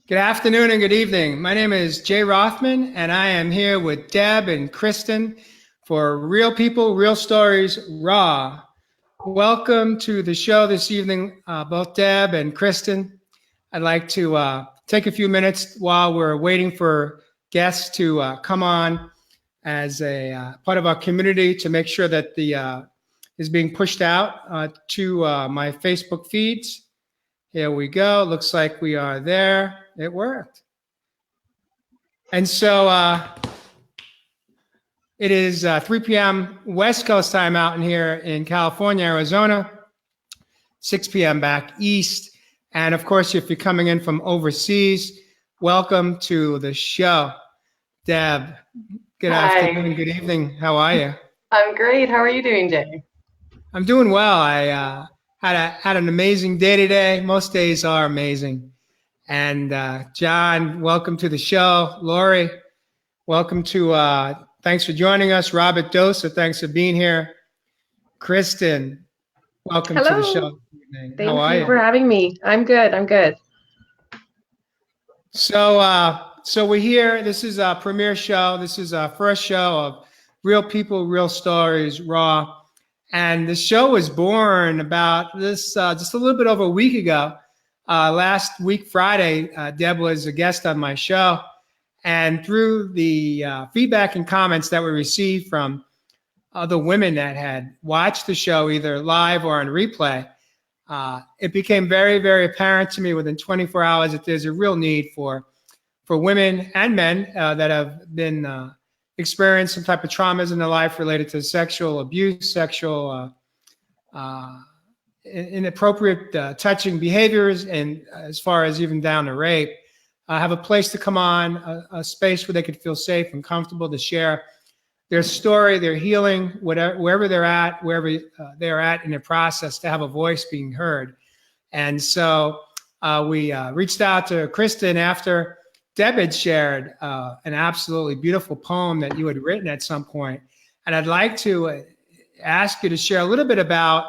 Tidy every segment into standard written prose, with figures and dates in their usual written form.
Good afternoon and good evening. My name is Jay Rothman, and I am here with Deb and Kristin for Real People, Real Stories, Raw. Welcome to the show this evening, both Deb and Kristin. I'd like to take a few minutes while we're waiting for guests to come on as a part of our community to make sure that the is being pushed out to my Facebook feeds. Here we go. Looks like we are there. It worked. And so it is 3 p.m. West Coast time out in here in California, Arizona, 6 p.m. back east. And of course, if you're coming in from overseas, welcome to the show. Deb, good afternoon, good evening. How are you? I'm great. How are you doing, Jay? I'm doing well. I had an amazing day today. Most days are amazing. And John, welcome to the show. Lori, welcome to, thanks for joining us. Robert Dosa, thanks for being here. Kristin, welcome to the show. Thank you for having me. I'm good. So we're here. This is our premiere show. This is our first show of Real People, Real Stories, Raw. And the show was born about this just a little bit over a week ago. Last week, Friday, Deb was a guest on my show. And through the feedback and comments that we received from other women that had watched the show either live or on replay, it became very, very apparent to me within 24 hours that there's a real need for women and men that have been experienced some type of traumas in their life related to sexual abuse, sexual inappropriate touching behaviors, and as far as even down to rape, have a place to come on, a space where they could feel safe and comfortable to share their story, their healing, wherever they're at, wherever they're at in their process, to have a voice being heard. And so we reached out to Kristin after Deb had shared an absolutely beautiful poem that you had written at some point. And I'd like to ask you to share a little bit about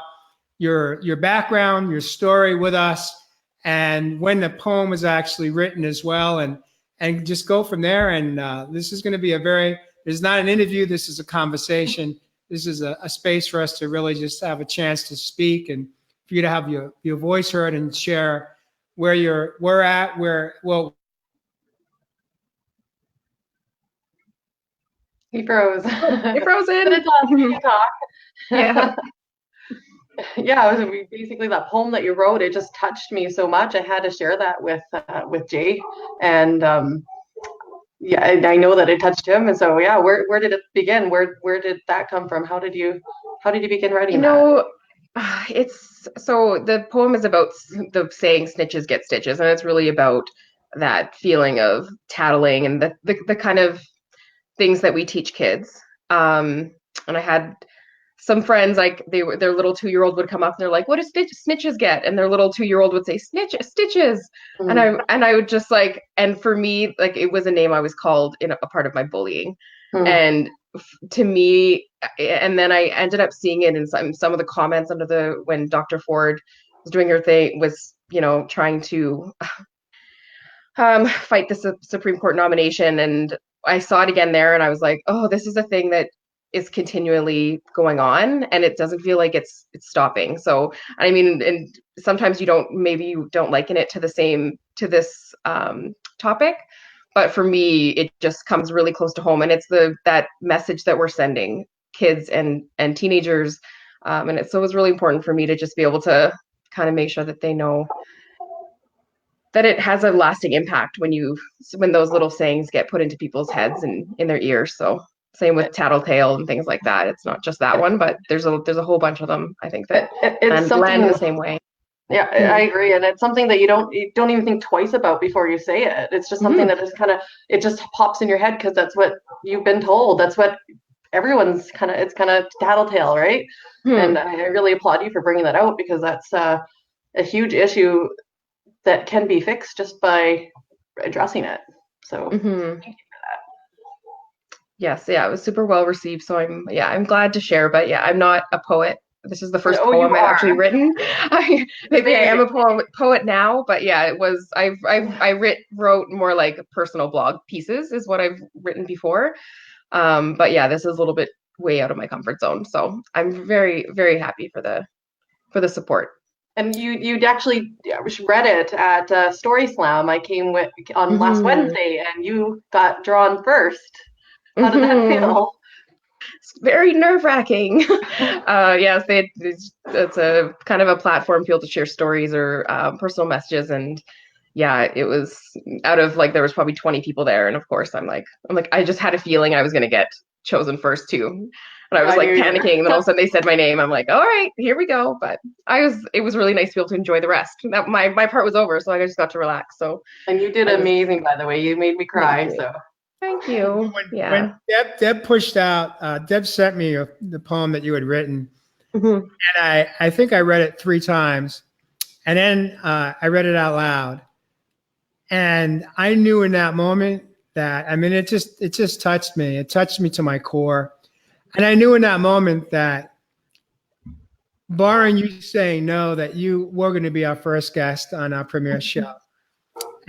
your background, your story with us, and when the poem was actually written as well, and just go from there. And this is going to be this is not an interview, this is a conversation. This is a space for us to really just have a chance to speak and for you to have your voice heard and share where we're at, He froze. You're frozen. You can talk. Yeah. Yeah, basically that poem that you wrote, it just touched me so much. I had to share that with Jay, and yeah, and I know that it touched him. And so yeah, where did it begin? Where did that come from? How did you begin writing that? It's so the poem is about the saying "snitches get stitches," and it's really about that feeling of tattling and the kind of things that we teach kids. And I had some friends, like their little 2-year-old would come up and they're like, "What do snitches get?" And their little 2-year-old would say, "Stitches." Mm. And I would just like, and for me, like it was a name I was called in a part of my bullying. Mm. And to me, and then I ended up seeing it in some of the comments when Dr. Ford was doing her thing, was, trying to fight the Supreme Court nomination. And I saw it again there, and I was like, oh, this is a thing that is continually going on, and it doesn't feel like it's stopping. So I mean, and sometimes you don't liken it to this topic, but for me it just comes really close to home, and it's that message that we're sending kids and teenagers, and it was really important for me to just be able to kind of make sure that they know that it has a lasting impact when those little sayings get put into people's heads and in their ears. So same with tattletale and things like that. It's not just that one, but there's a whole bunch of them, I think, that it's land the same way. Yeah, I agree, and it's something that you don't even think twice about before you say it. It's just something that just it just pops in your head because that's what you've been told. That's what everyone's it's kind of tattletale, right? And I really applaud you for bringing that out, because that's a huge issue that can be fixed just by addressing it. So thank you for that. Yes, yeah, it was super well received. So I'm glad to share. But yeah, I'm not a poet. this is the first Oh, you poem I've are. actually written. Maybe I am a poet now, but yeah, it was wrote more like personal blog pieces is what I've written before. But yeah, this is a little bit way out of my comfort zone. So I'm very, very happy for the support. And you'd actually read it at Story Slam. I came with on last Wednesday, and you got drawn first. How did that feel? It's very nerve-wracking. Yes, it's a kind of a platform for people to share stories or personal messages, and yeah, it was out of like there was probably 20 people there, and of course I'm like I just had a feeling I was gonna get chosen first too. And I was like panicking, and then all of a sudden they said my name. I'm like, all right, here we go. But it was really nice to be able to enjoy the rest. That my part was over, so I just got to relax. So and you did amazing, by the way. You made me cry. So thank you. When Deb pushed out, Deb sent me the poem that you had written, and I think I read it 3 times, and then I read it out loud, and I knew in that moment that it just touched me. It touched me to my core. And I knew in that moment that, barring you saying no, that you were going to be our first guest on our premiere show.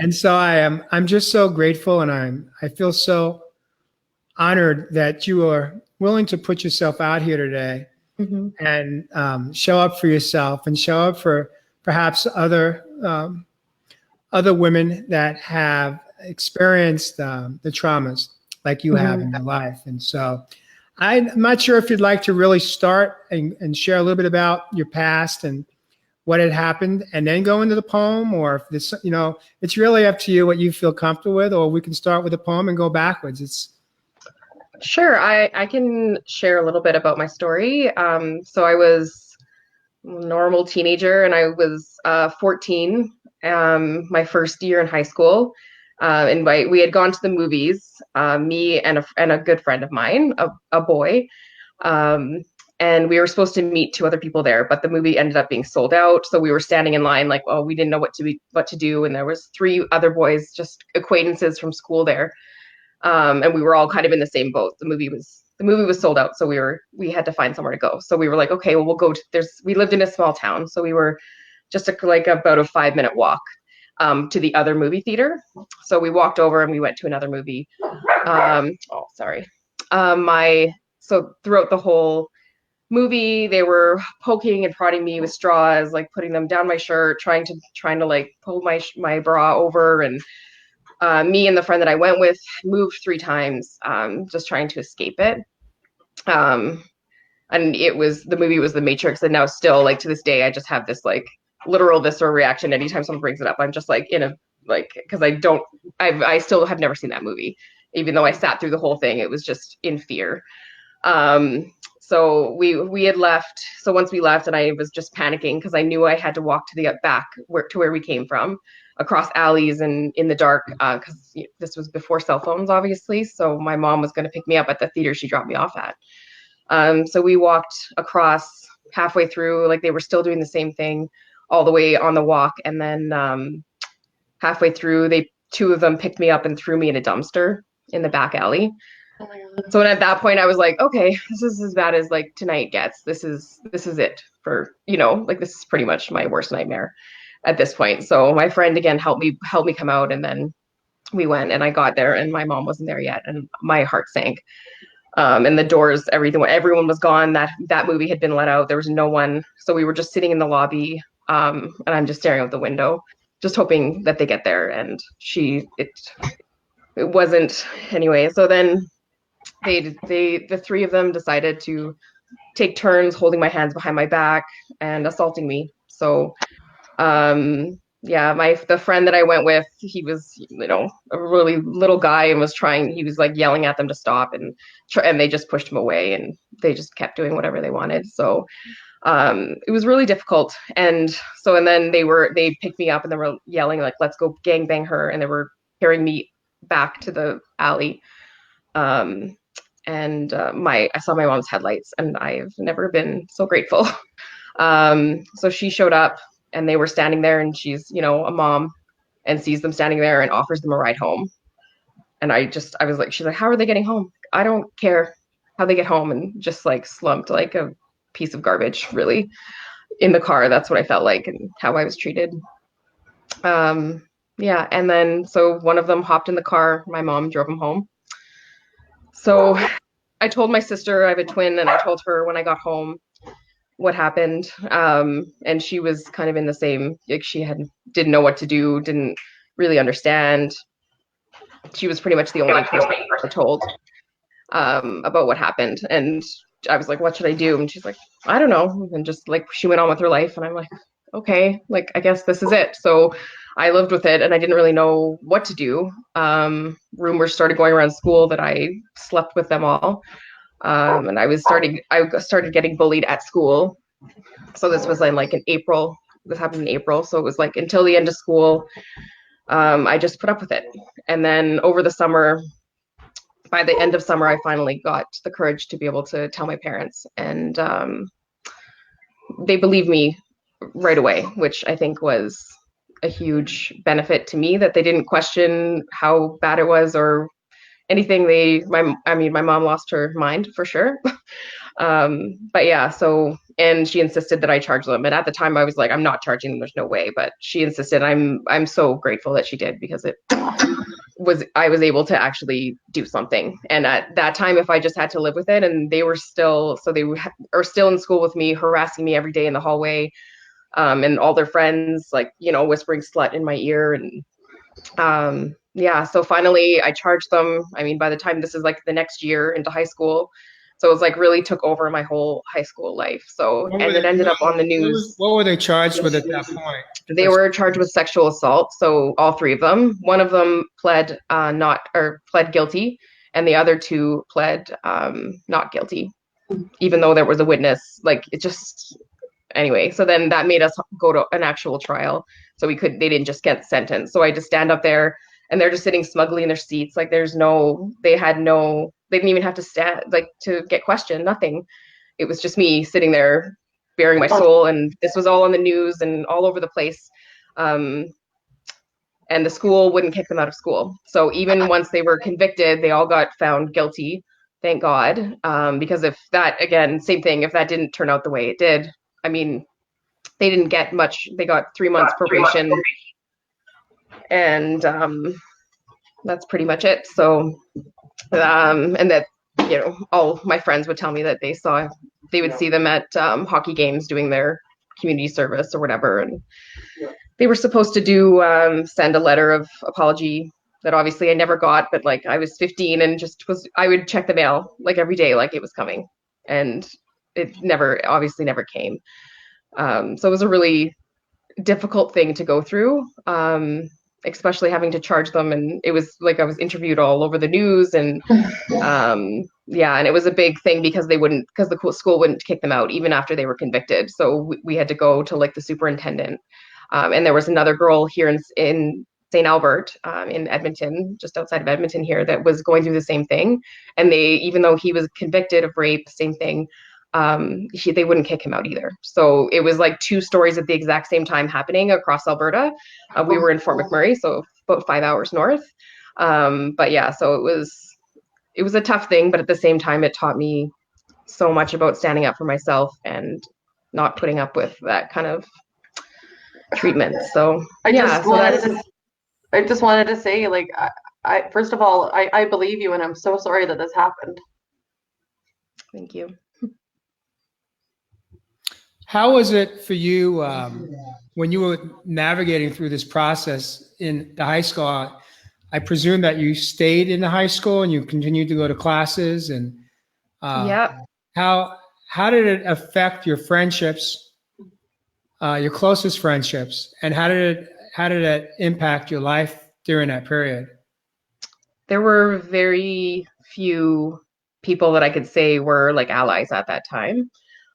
And so I'm just so grateful, and I feel so honored that you are willing to put yourself out here today and show up for yourself and show up for perhaps other women that have experienced the traumas like you have in your life. And so I'm not sure if you'd like to really start and share a little bit about your past and what had happened and then go into the poem, or if this, it's really up to you what you feel comfortable with, or we can start with the poem and go backwards. Sure. I can share a little bit about my story. So I was a normal teenager, and I was 14, my first year in high school. And we had gone to the movies, me and a good friend of mine, a boy, and we were supposed to meet 2 other people there, but the movie ended up being sold out. So we were standing in line, like, oh, we didn't know what to do, and there was 3 other boys, just acquaintances from school there, and we were all kind of in the same boat. The movie was sold out, so we had to find somewhere to go. So we were like, okay, well, we'll go. We lived in a small town, so we were just about a 5-minute walk to the other movie theater. So we walked over and we went to another movie. So throughout the whole movie, they were poking and prodding me with straws, like putting them down my shirt, trying to like pull my bra over. And me and the friend that I went with moved 3 times, just trying to escape it. And the movie was The Matrix. And now still, like, to this day, I just have this like literal visceral reaction anytime someone brings it up. I'm just like because I still have never seen that movie, even though I sat through the whole thing. It was just in fear. So we had left. So once we left, and I was just panicking because I knew I had to walk to the back to where we came from, across alleys and in the dark, because this was before cell phones, obviously. So my mom was going to pick me up at the theater she dropped me off at. So we walked across halfway through, like they were still doing the same thing all the way on the walk. And then halfway through, 2 of them picked me up and threw me in a dumpster in the back alley. Oh my God. So at that point I was like, okay, this is as bad as like tonight gets. This is it for, like this is pretty much my worst nightmare at this point. So my friend again helped me come out, and then we went, and I got there and my mom wasn't there yet, and my heart sank. And the doors, everyone was gone. That movie had been let out. There was no one. So we were just sitting in the lobby, and I'm just staring out the window, just hoping that they get there. And it wasn't anyway. So then the 3 of them decided to take turns holding my hands behind my back and assaulting me. So, the friend that I went with, he was, a really little guy, and he was like yelling at them to stop, and they just pushed him away, and they just kept doing whatever they wanted. So, it was really difficult. And then they picked me up, and they were yelling like, let's go gangbang her. And they were carrying me back to the alley. I saw my mom's headlights, and I've never been so grateful. So she showed up, and they were standing there, and she's, a mom, and sees them standing there and offers them a ride home. And I was like, she's like, how are they getting home? I don't care how they get home. And just like slumped like a piece of garbage, really, in the car. That's what I felt like and how I was treated. Yeah, and then so one of them hopped in the car. My mom drove him home. So I told my sister, I have a twin, and I told her when I got home what happened. And she was kind of in the same, like she didn't know what to do, didn't really understand. She was pretty much the only person I told about what happened. And I was like, what should I do? And she's like, I don't know. And just like she went on with her life. And I'm like, okay, like I guess this is it. So I lived with it and I didn't really know what to do. Rumors started going around school that I slept with them all. And I started getting bullied at school. So this was in April. This happened in April. So it was like until the end of school, I just put up with it. And then over the summer, by the end of summer, I finally got the courage to be able to tell my parents, and they believed me right away, which I think was a huge benefit to me, that they didn't question how bad it was or anything. My mom lost her mind for sure. But yeah, so, and she insisted that I charge them. And at the time I was like, I'm not charging them. There's no way. But she insisted. I'm so grateful that she did, because I was able to actually do something. And at that time, if I just had to live with it, and they were still in school with me, harassing me every day in the hallway, and all their friends, like, whispering slut in my ear. And yeah, so finally I charged them. I mean, by the time this is like the next year into high school, so it was like really took over my whole high school life. So, and it ended up on the news. What were they charged with at that point? They were charged with sexual assault. So all three of them. One of them pled guilty, and the other two pled not guilty, even though there was a witness. Like, it just, anyway. So then that made us go to an actual trial. So they didn't just get sentenced. So I just stand up there, and they're just sitting smugly in their seats. Like, they didn't even have to stand, like, to get questioned, nothing. It was just me sitting there bearing my soul, and this was all on the news and all over the place. And the school wouldn't kick them out of school. So even once they were convicted, they all got found guilty, thank God. Because if that, again, same thing, if that didn't turn out the way it did, I mean, they didn't get much. They got 3 months probation, and that's pretty much it. So, and that, all my friends would tell me that they would see them at hockey games doing their community service or whatever, and they were supposed to send a letter of apology that obviously I never got, but like I was 15 and I would check the mail like every day, like it was coming, and it obviously never came. So it was a really difficult thing to go through, especially having to charge them. And it was like I was interviewed all over the news, and yeah, and it was a big thing because the school wouldn't kick them out even after they were convicted. So we had to go to like the superintendent. And there was another girl here in St. Albert, in Edmonton, just outside of Edmonton here, that was going through the same thing. And even though he was convicted of rape, same thing, they wouldn't kick him out either. So it was like 2 stories at the exact same time happening across Alberta. We were in Fort McMurray, so about 5 hours north. But yeah, so it was a tough thing, but at the same time, it taught me so much about standing up for myself and not putting up with that kind of treatment. So I just wanted to say, like, I first of all, I believe you, and I'm so sorry that this happened. Thank you. How was it for you when you were navigating through this process in the high school? I presume that you stayed in the high school and you continued to go to classes, and Yeah. How did it affect your friendships, your closest friendships, and how did it impact your life during that period? There were very few people that I could say were like allies at that time.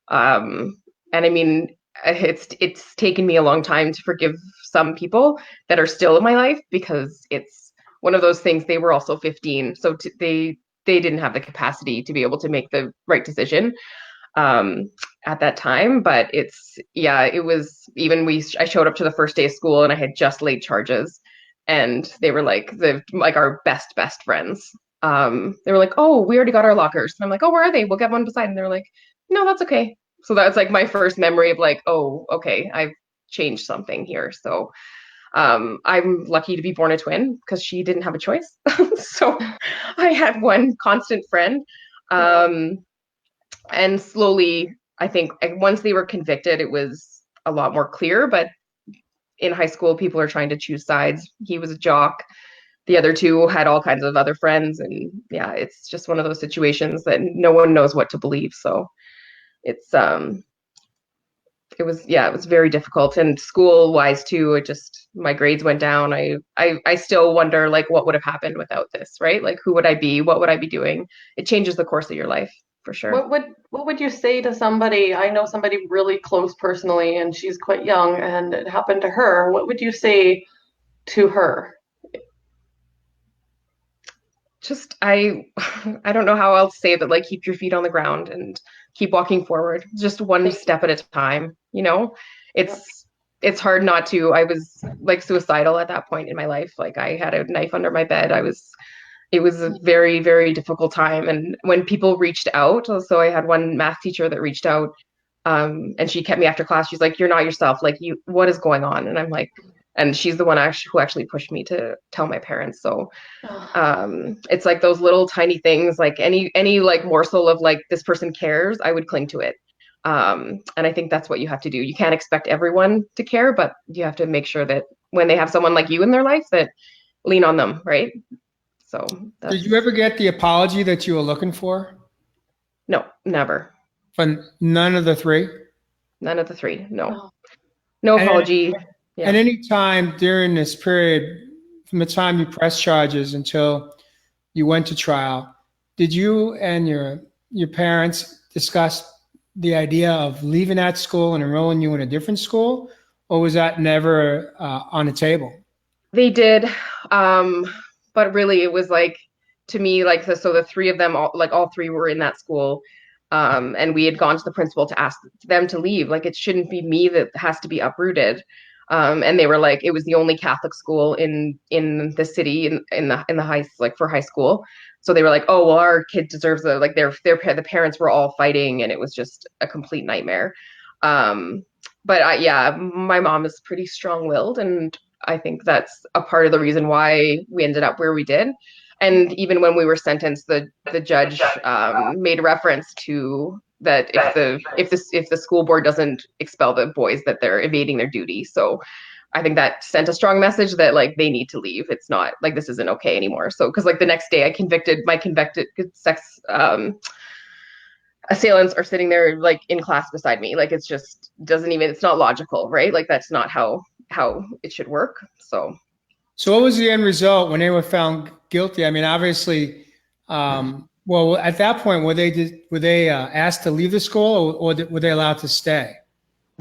And I mean, it's taken me a long time to forgive some people that are still in my life, because it's one of those things. They were also 15, so they didn't have the capacity to be able to make the right decision at that time. But it was even I showed up to the first day of school and I had just laid charges, and they were like our best friends. They were like, "Oh, we already got our lockers," and I'm like, "Oh, where are they? We'll get one beside." And they were like, "No, that's okay." So that's like my first memory of like, oh, okay, I've changed something here. So I'm lucky to be born a twin because she didn't have a choice. So I had one constant friend. Um, and slowly, I think once they were convicted, it was a lot more clear. But in high school, people are trying to choose sides. He was a jock. The other two had all kinds of other friends. And yeah, it's just one of those situations that no one knows what to believe. So it's, it was very difficult, and school wise too. It just, my grades went down. I still wonder like what would have happened without this, right? Like who would I be? What would I be doing? It changes the course of your life for sure. What would you say to somebody? I know somebody really close personally, and she's quite young, and it happened to her. What would you say to her? Just I don't know how else to say it, but like keep your feet on the ground and keep walking forward, just one step at a time, you know. It's hard not to. I was like suicidal at that point in my life. Like I had a knife under my bed. It was a very, very difficult time. And when people reached out, so I had one math teacher that reached out, and she kept me after class. She's like, "You're not yourself. Like what is going on?" And I'm like, and she's the one who actually pushed me to tell my parents. So it's like those little tiny things, like any like morsel of like this person cares, I would cling to it. And I think that's what you have to do. You can't expect everyone to care, but you have to make sure that when they have someone like you in their life, that lean on them, right? So Did you ever get the apology that you were looking for? No, never. From none of the three? None of the three. No. Oh. No And apology. Yeah. At any time during this period, from the time you pressed charges until you went to trial, did you and your parents discuss the idea of leaving that school and enrolling you in a different school, or was that never on the table? They did, but really it was like, to me, like so the three of them, all three were in that school, and we had gone to the principal to ask them to leave. Like it shouldn't be me that has to be uprooted. And they were like, it was the only Catholic school in the city in the high, like for high school. So they were like, oh well, our kid deserves like the parents were all fighting, and it was just a complete nightmare. But yeah, my mom is pretty strong-willed, and I think that's a part of the reason why we ended up where we did. And even when we were sentenced, the judge made reference to that if the school board doesn't expel the boys, that they're evading their duty. So I think that sent a strong message that like they need to leave. It's not like this isn't okay anymore. So because like the next day, my convicted sex assailants are sitting there like in class beside me. Like it's just doesn't even, it's not logical, right? Like that's not how it should work. So what was the end result when they were found guilty? I mean, obviously, well, at that point, were they asked to leave the school, or were they allowed to stay?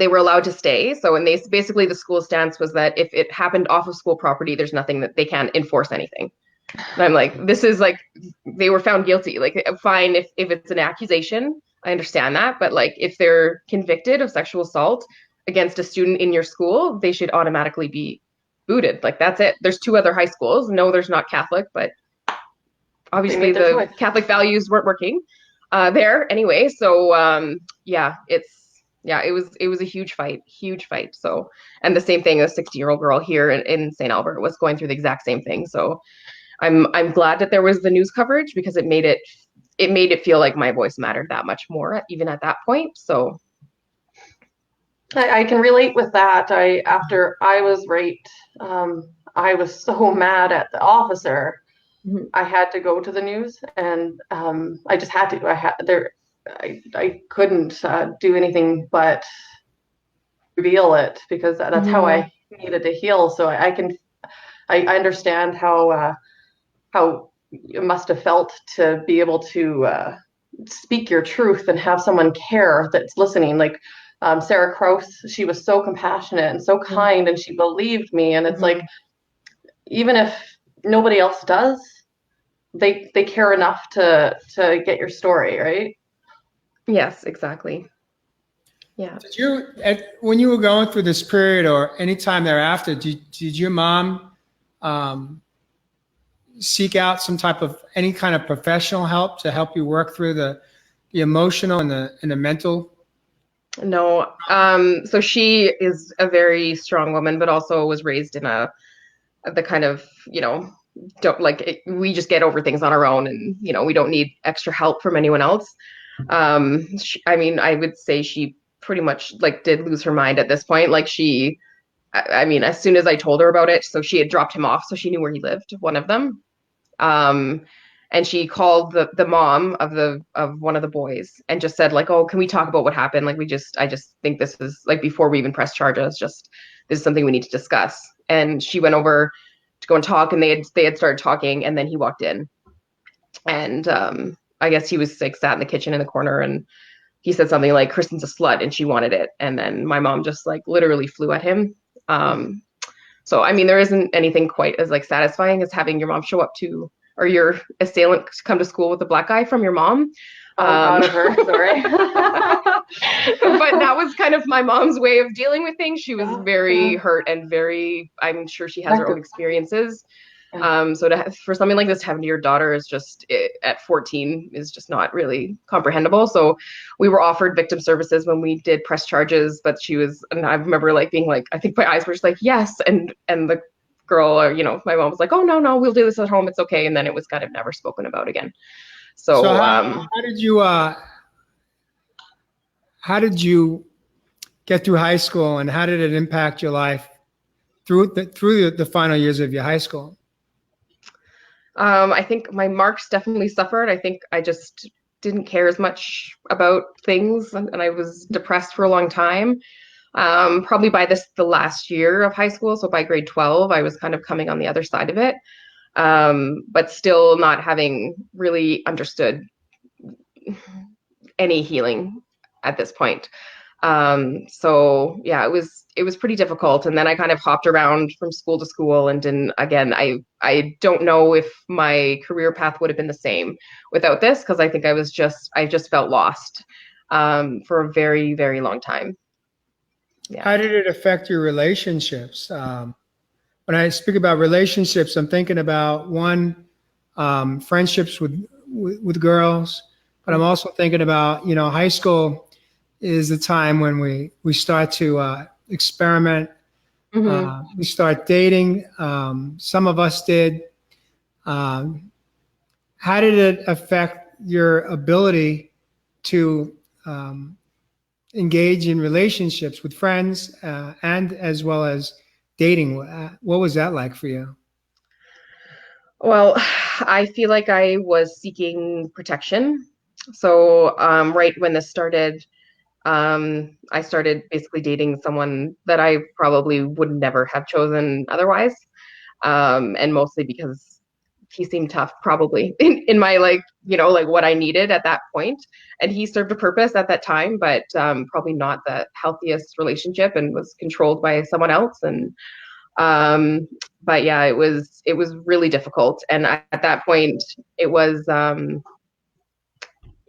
they were allowed to stay. So, and they basically, the school stance was that if it happened off of school property, there's nothing that they can't enforce anything. And I'm like, this is like, they were found guilty. Like, fine, if it's an accusation, I understand that. But like, if they're convicted of sexual assault against a student in your school, they should automatically be booted. Like, that's it. There's two other high schools. No, there's not Catholic, but obviously the Catholic values weren't working there anyway. So yeah, it was a huge fight. So, and the same thing, a 60-year-old girl here in St. Albert was going through the exact same thing. So I'm glad that there was the news coverage, because it made it feel like my voice mattered that much more, even at that point. So I can relate with that. After I was raped, I was so mad at the officer. mm-hmm. I had to go to the news, and I just had to. I couldn't do anything but reveal it, because that's mm-hmm. how I needed to heal. So I understand how it must have felt to be able to speak your truth and have someone care that's listening. Like Sarah Kraus, she was so compassionate and so kind, and she believed me. And it's like, even if nobody else does, they care enough to get your story, right? Yes, exactly. Yeah. Did you, when you were going through this period or any time thereafter, did your mom seek out any kind of professional help to help you work through the emotional and the mental No. So she is a very strong woman, but also was raised in the kind of, don't like we just get over things on our own, and we don't need extra help from anyone else. I mean, I would say she pretty much like did lose her mind at this point. Like I mean, as soon as I told her about it, so she had dropped him off, so she knew where he lived, one of them. Um, and she called the mom of one of the boys and just said like, "Oh, can we talk about what happened? Like, I just think this is like before we even press charges, just this is something we need to discuss." And she went over to go and talk, and they had started talking, and then he walked in, and I guess he was like sat in the kitchen in the corner, and he said something like, "Kristen's a slut," and she wanted it, and then my mom just like literally flew at him. Um, so, I mean, there isn't anything quite as like satisfying as having your mom show up to, or your assailant come to school with a black eye from your mom. Oh, I'm proud of her. Sorry. But that was kind of my mom's way of dealing with things. She was very Yeah. hurt and very, I'm sure she has her own experiences. Yeah. So for something like this to happen to your daughter is just at 14 is just not really comprehensible. So we were offered victim services when we did press charges, but and I remember like being like, I think my eyes were just like, yes. And the girl, or, my mom was like, oh, no, we'll do this at home. It's okay. And then it was kind of never spoken about again. So So, how did you get through high school, and how did it impact your life through the final years of your high school? I think my marks definitely suffered. I think I just didn't care as much about things, and I was depressed for a long time. Probably by the last year of high school, so by grade 12, I was kind of coming on the other side of it, but still not having really understood any healing at this point. So yeah, it was pretty difficult. And then I kind of hopped around from school to school, and didn't again. I don't know if my career path would have been the same without this, because I think I just felt lost for a very, very long time. Yeah. How did it affect your relationships? When I speak about relationships, I'm thinking about one, friendships with girls, but I'm also thinking about, high school is the time when we start to experiment. Mm-hmm. We start dating. Some of us did. Um, how did it affect your ability to engage in relationships with friends, and as well as dating? What was that like for you? Well, I feel like I was seeking protection. So, right when this started, I started basically dating someone that I probably would never have chosen otherwise. And mostly because he seemed tough, probably in my like what I needed at that point. And he served a purpose at that time, but probably not the healthiest relationship, and was controlled by someone else. And um, but yeah, it was really difficult. And at that point, it was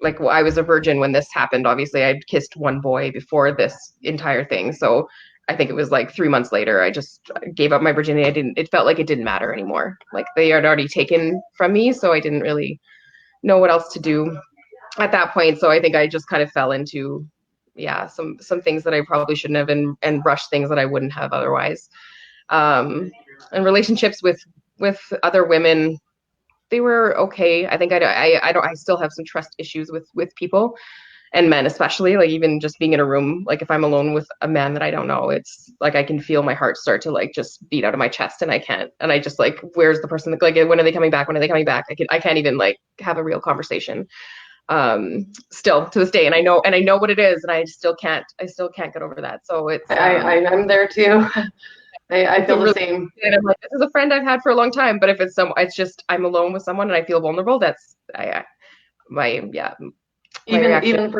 like, well, I was a virgin when this happened. Obviously, I'd kissed one boy before this entire thing. So I think it was like 3 months later, I just gave up my virginity. It felt like it didn't matter anymore. Like they had already taken from me. So I didn't really know what else to do at that point. So I think I just kind of fell into, yeah, some things that I probably shouldn't have, and rushed things that I wouldn't have otherwise. Um, and relationships with other women, they were okay. I think I still have some trust issues with people, and men especially. Like even just being in a room, like if I'm alone with a man that I don't know, it's like I can feel my heart start to like just beat out of my chest, and I can't. And I just like, where's the person? Like when are they coming back? When are they coming back? I can't even like have a real conversation. Still to this day, and I know what it is, and I still can't get over that. So it's I'm there too. I feel the really, same. and I'm like, this is a friend I've had for a long time, but if it's just I'm alone with someone and I feel vulnerable, that's my yeah my Even reaction. even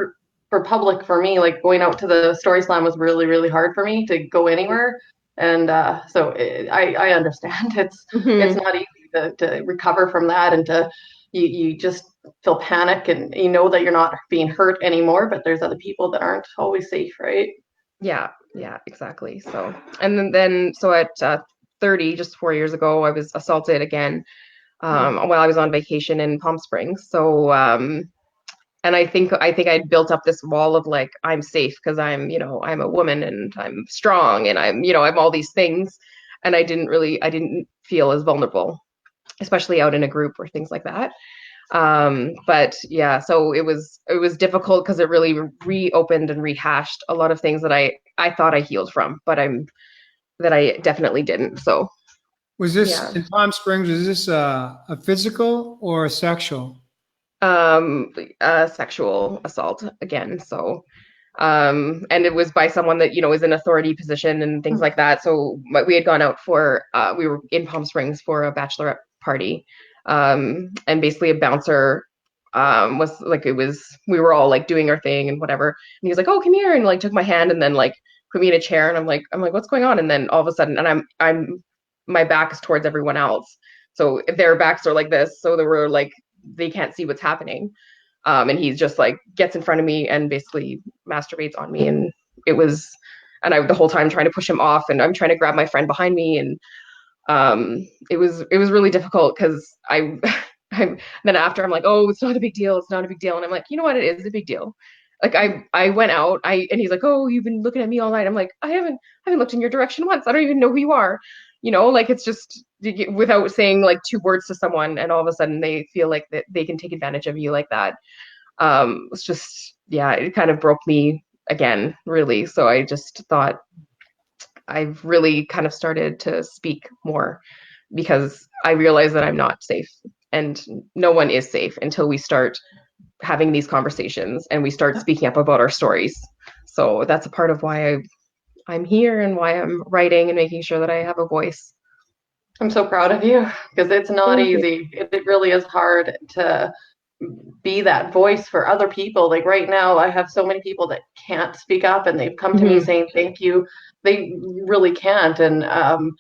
for public, for me, like going out to the story slam was really, really hard for me to go anywhere. And so I understand. It's Mm-hmm. not easy to recover from that, and you just feel panic, and you know that you're not being hurt anymore, but there's other people that aren't always safe, right? Yeah, exactly. So, and then so at 30, just 4 years ago, I was assaulted again, while I was on vacation in Palm Springs. So And I think I'd built up this wall of like, I'm safe because I'm a woman and I'm strong and I'm all these things. And I didn't feel as vulnerable, especially out in a group or things like that. But yeah, so it was difficult because it really reopened and rehashed a lot of things that I thought I healed from, but that I definitely didn't. So Was this yeah. in Palm Springs? Was this a physical or a sexual? Sexual assault again. So and it was by someone that is in authority position and things like that. So we had gone out for we were in Palm Springs for a bachelorette party, and basically a bouncer was like, we were all like doing our thing and whatever, and he was like, oh, come here, and like took my hand and then like put me in a chair, and I'm like what's going on? And then all of a sudden, and I'm my back is towards everyone else, so their backs are like this, so they were like, they can't see what's happening. And he's just like gets in front of me and basically masturbates on me, and it was, and I the whole time trying to push him off, and I'm trying to grab my friend behind me, and it was really difficult because I'm then after I'm like, oh, it's not a big deal, it's not a big deal, and I'm like, you know what, it is a big deal. Like I went out, and he's like, oh, you've been looking at me all night. I'm like, I haven't looked in your direction once. I don't even know who you are. Like it's just without saying like two words to someone, and all of a sudden they feel like that they can take advantage of you like that. It's just, yeah, it kind of broke me again, really. So I just thought I've really kind of started to speak more because I realize that I'm not safe, and no one is safe until we start having these conversations and we start speaking up about our stories. So that's a part of why I'm here and why I'm writing and making sure that I have a voice. I'm so proud of you because it's not Thank you. easy. It really is hard to be that voice for other people. Like right now, I have so many people that can't speak up and they've come to me Mhm. saying thank you. They really can't. And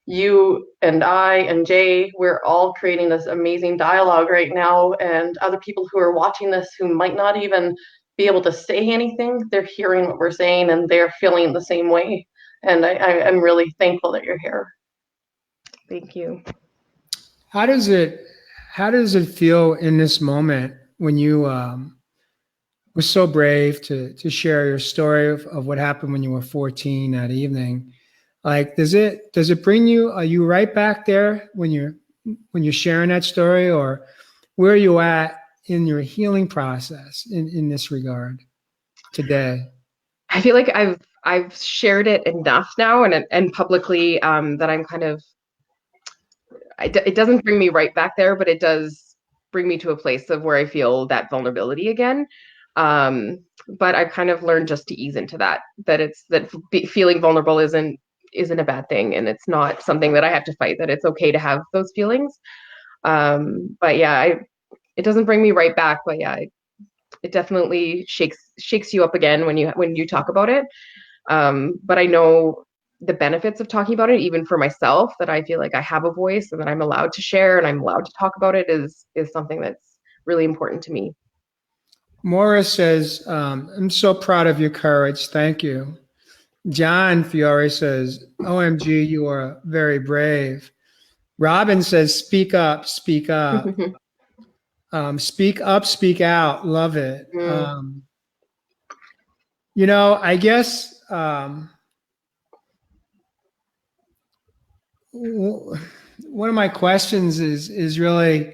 you and I and Jay, we're all creating this amazing dialogue right now. And other people who are watching this who might not even be able to say anything, they're hearing what we're saying and they're feeling the same way. And I'm really thankful that you're here. Thank you. How does it how does it feel in this moment when you were so brave to share your story of what happened when you were 14 that evening? Like, does it bring you? Are you right back there when you're sharing that story, or where are you at in your healing process in this regard today? I feel like I've shared it enough now and publicly, that I'm kind of, it doesn't bring me right back there, but it does bring me to a place of where I feel that vulnerability again. Um, but I've kind of learned just to ease into that it's that feeling vulnerable isn't a bad thing, and it's not something that I have to fight. That it's okay to have those feelings. But yeah, it doesn't bring me right back. But yeah, it definitely shakes you up again when you talk about it. But I know the benefits of talking about it, even for myself, that I feel like I have a voice and that I'm allowed to share and I'm allowed to talk about it is something that's really important to me. Morris says, "I'm so proud of your courage. Thank you." John Fiore says, "OMG, you are very brave." Robin says, "Speak up, speak up." Speak up, speak out. Love it. Mm. I guess one of my questions is really,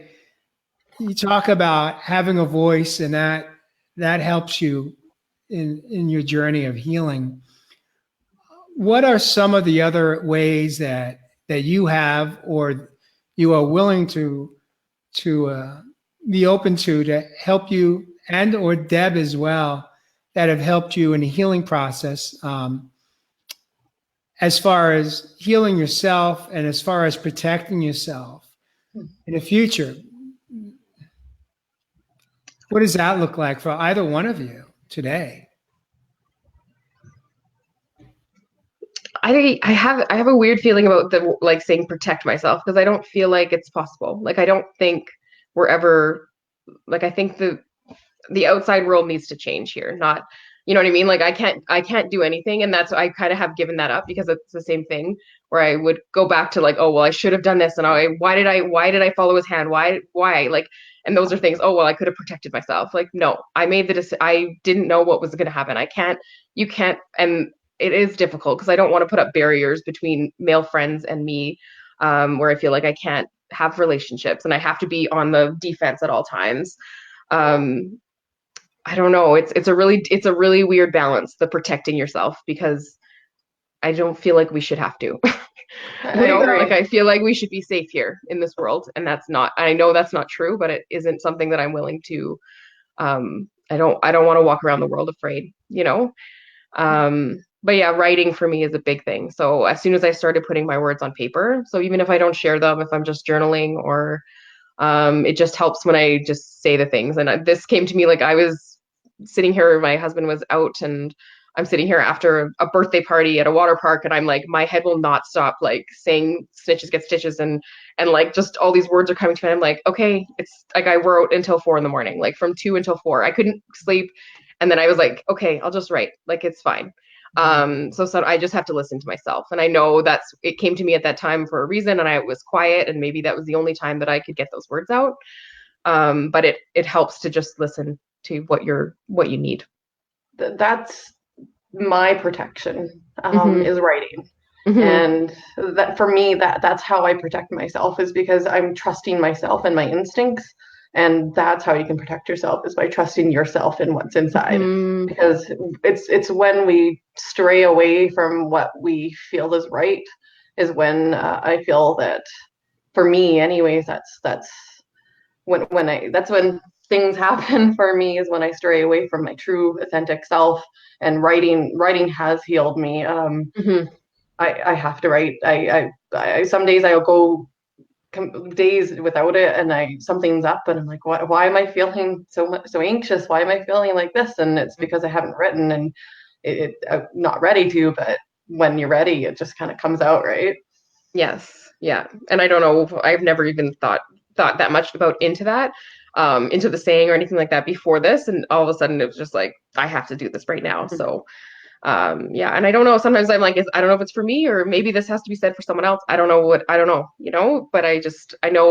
you talk about having a voice and that helps you in your journey of healing. What are some of the other ways that you have or you are willing to be open to help you, and or Deb as well, that have helped you in the healing process, as far as healing yourself and as far as protecting yourself in the future? What does that look like for either one of you today? I have a weird feeling about the like saying protect myself because I don't feel like it's possible. Like I don't think we're ever, like I think the outside world needs to change here, You know what I mean? Like I can't do anything. And that's, I kind of have given that up because it's the same thing where I would go back to like, oh, well, I should have done this. And why did I follow his hand? Why? Like, and those are things, oh, well, I could have protected myself. Like, no, I made the decision. I didn't know what was going to happen. You can't, and it is difficult because I don't want to put up barriers between male friends and me, where I feel like I can't have relationships and I have to be on the defense at all times. I don't know. It's a really weird balance, the protecting yourself, because I don't feel like we should have to. I agree. Like I feel like we should be safe here in this world, and I know that's not true, but it isn't something that I'm willing to. I don't want to walk around the world afraid, you know. But yeah, writing for me is a big thing. So as soon as I started putting my words on paper, so even if I don't share them, if I'm just journaling, or it just helps when I just say the things. And this came to me like I was sitting here, my husband was out, and I'm sitting here after a birthday party at a water park, and I'm like, my head will not stop like saying snitches get stitches, and like just all these words are coming to me. I'm like, okay, it's like I wrote until 4 a.m, like from 2 until 4. I couldn't sleep. And then I was like, okay, I'll just write. Like it's fine. So I just have to listen to myself. And I know it came to me at that time for a reason, and I was quiet, and maybe that was the only time that I could get those words out. But it helps to just listen to what you need. That's my protection, Mhm. is writing. Mhm. And that for me, that's how I protect myself, is because I'm trusting myself and my instincts. And that's how you can protect yourself, is by trusting yourself and what's inside. Mhm. Because it's when we stray away from what we feel is right, is when I feel that, for me anyways, that's when things happen for me, is when I stray away from my true authentic self. And writing has healed me. Mhm. I have to write. I some days I'll go days without it, and something's up, and I'm like, why am I feeling so anxious? Why am I feeling like this? And it's because I haven't written, and I'm not ready to. But when you're ready, it just kind of comes out, right? Yes. Yeah. And I don't know, I've never even thought that much into that, into the saying or anything like that before this. And all of a sudden it was just like, I have to do this right now. So yeah. And I don't know, sometimes I'm like, I don't know if it's for me, or maybe this has to be said for someone else. I don't know, but I know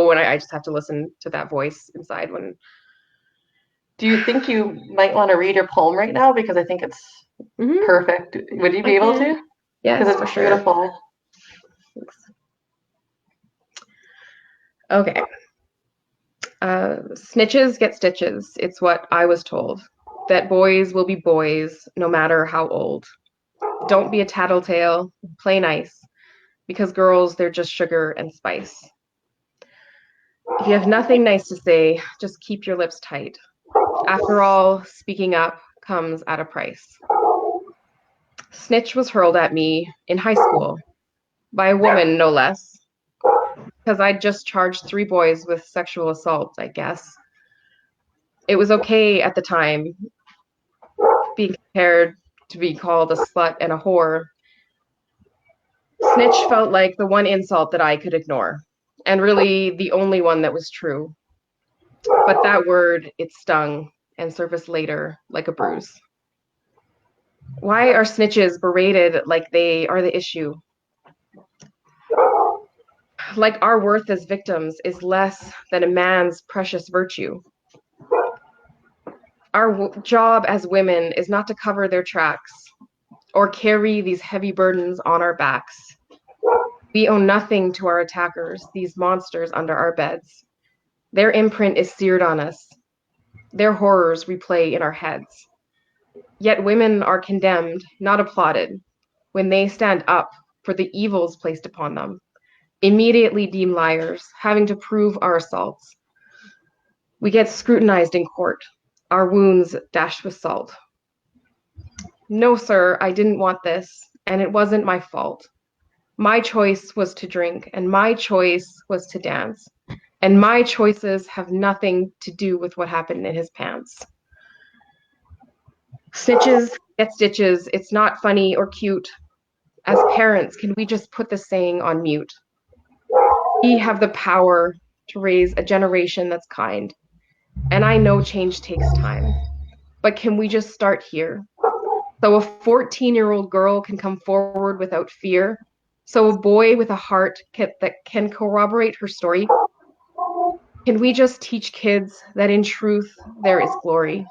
when I just have to listen to that voice inside when. Do you think you might want to read your poem right now? Because I think it's Mhm. perfect. Would you be I able can. to? Yes, Because for it's sure. beautiful. Okay. Snitches get stitches. It's what I was told. That boys will be boys, no matter how old. Don't be a tattletale. Play nice. Because girls, they're just sugar and spice. If you have nothing nice to say, just keep your lips tight. After all, speaking up comes at a price. Snitch was hurled at me in high school by a woman, no less, because I'd just charged 3 boys with sexual assault, I guess. It was okay at the time, being compared to be called a slut and a whore. Snitch felt like the one insult that I could ignore, and really the only one that was true. But that word, it stung and surfaced later like a bruise. Why are snitches berated like they are the issue? Like our worth as victims is less than a man's precious virtue. Our job as women is not to cover their tracks or carry these heavy burdens on our backs. We owe nothing to our attackers, these monsters under our beds. Their imprint is seared on us. Their horrors replay in our heads. Yet women are condemned, not applauded, when they stand up for the evils placed upon them, immediately deemed liars, having to prove our assaults. We get scrutinized in court, our wounds dashed with salt. No, sir, I didn't want this, and it wasn't my fault. My choice was to drink, and my choice was to dance, and my choices have nothing to do with what happened in his pants. Snitches get stitches. It's not funny or cute. As parents, can we just put the saying on mute? We have the power to raise a generation that's kind. And I know change takes time. But can we just start here? So a 14-year-old girl can come forward without fear. So a boy with a heart that can corroborate her story. Can we just teach kids that in truth there is glory?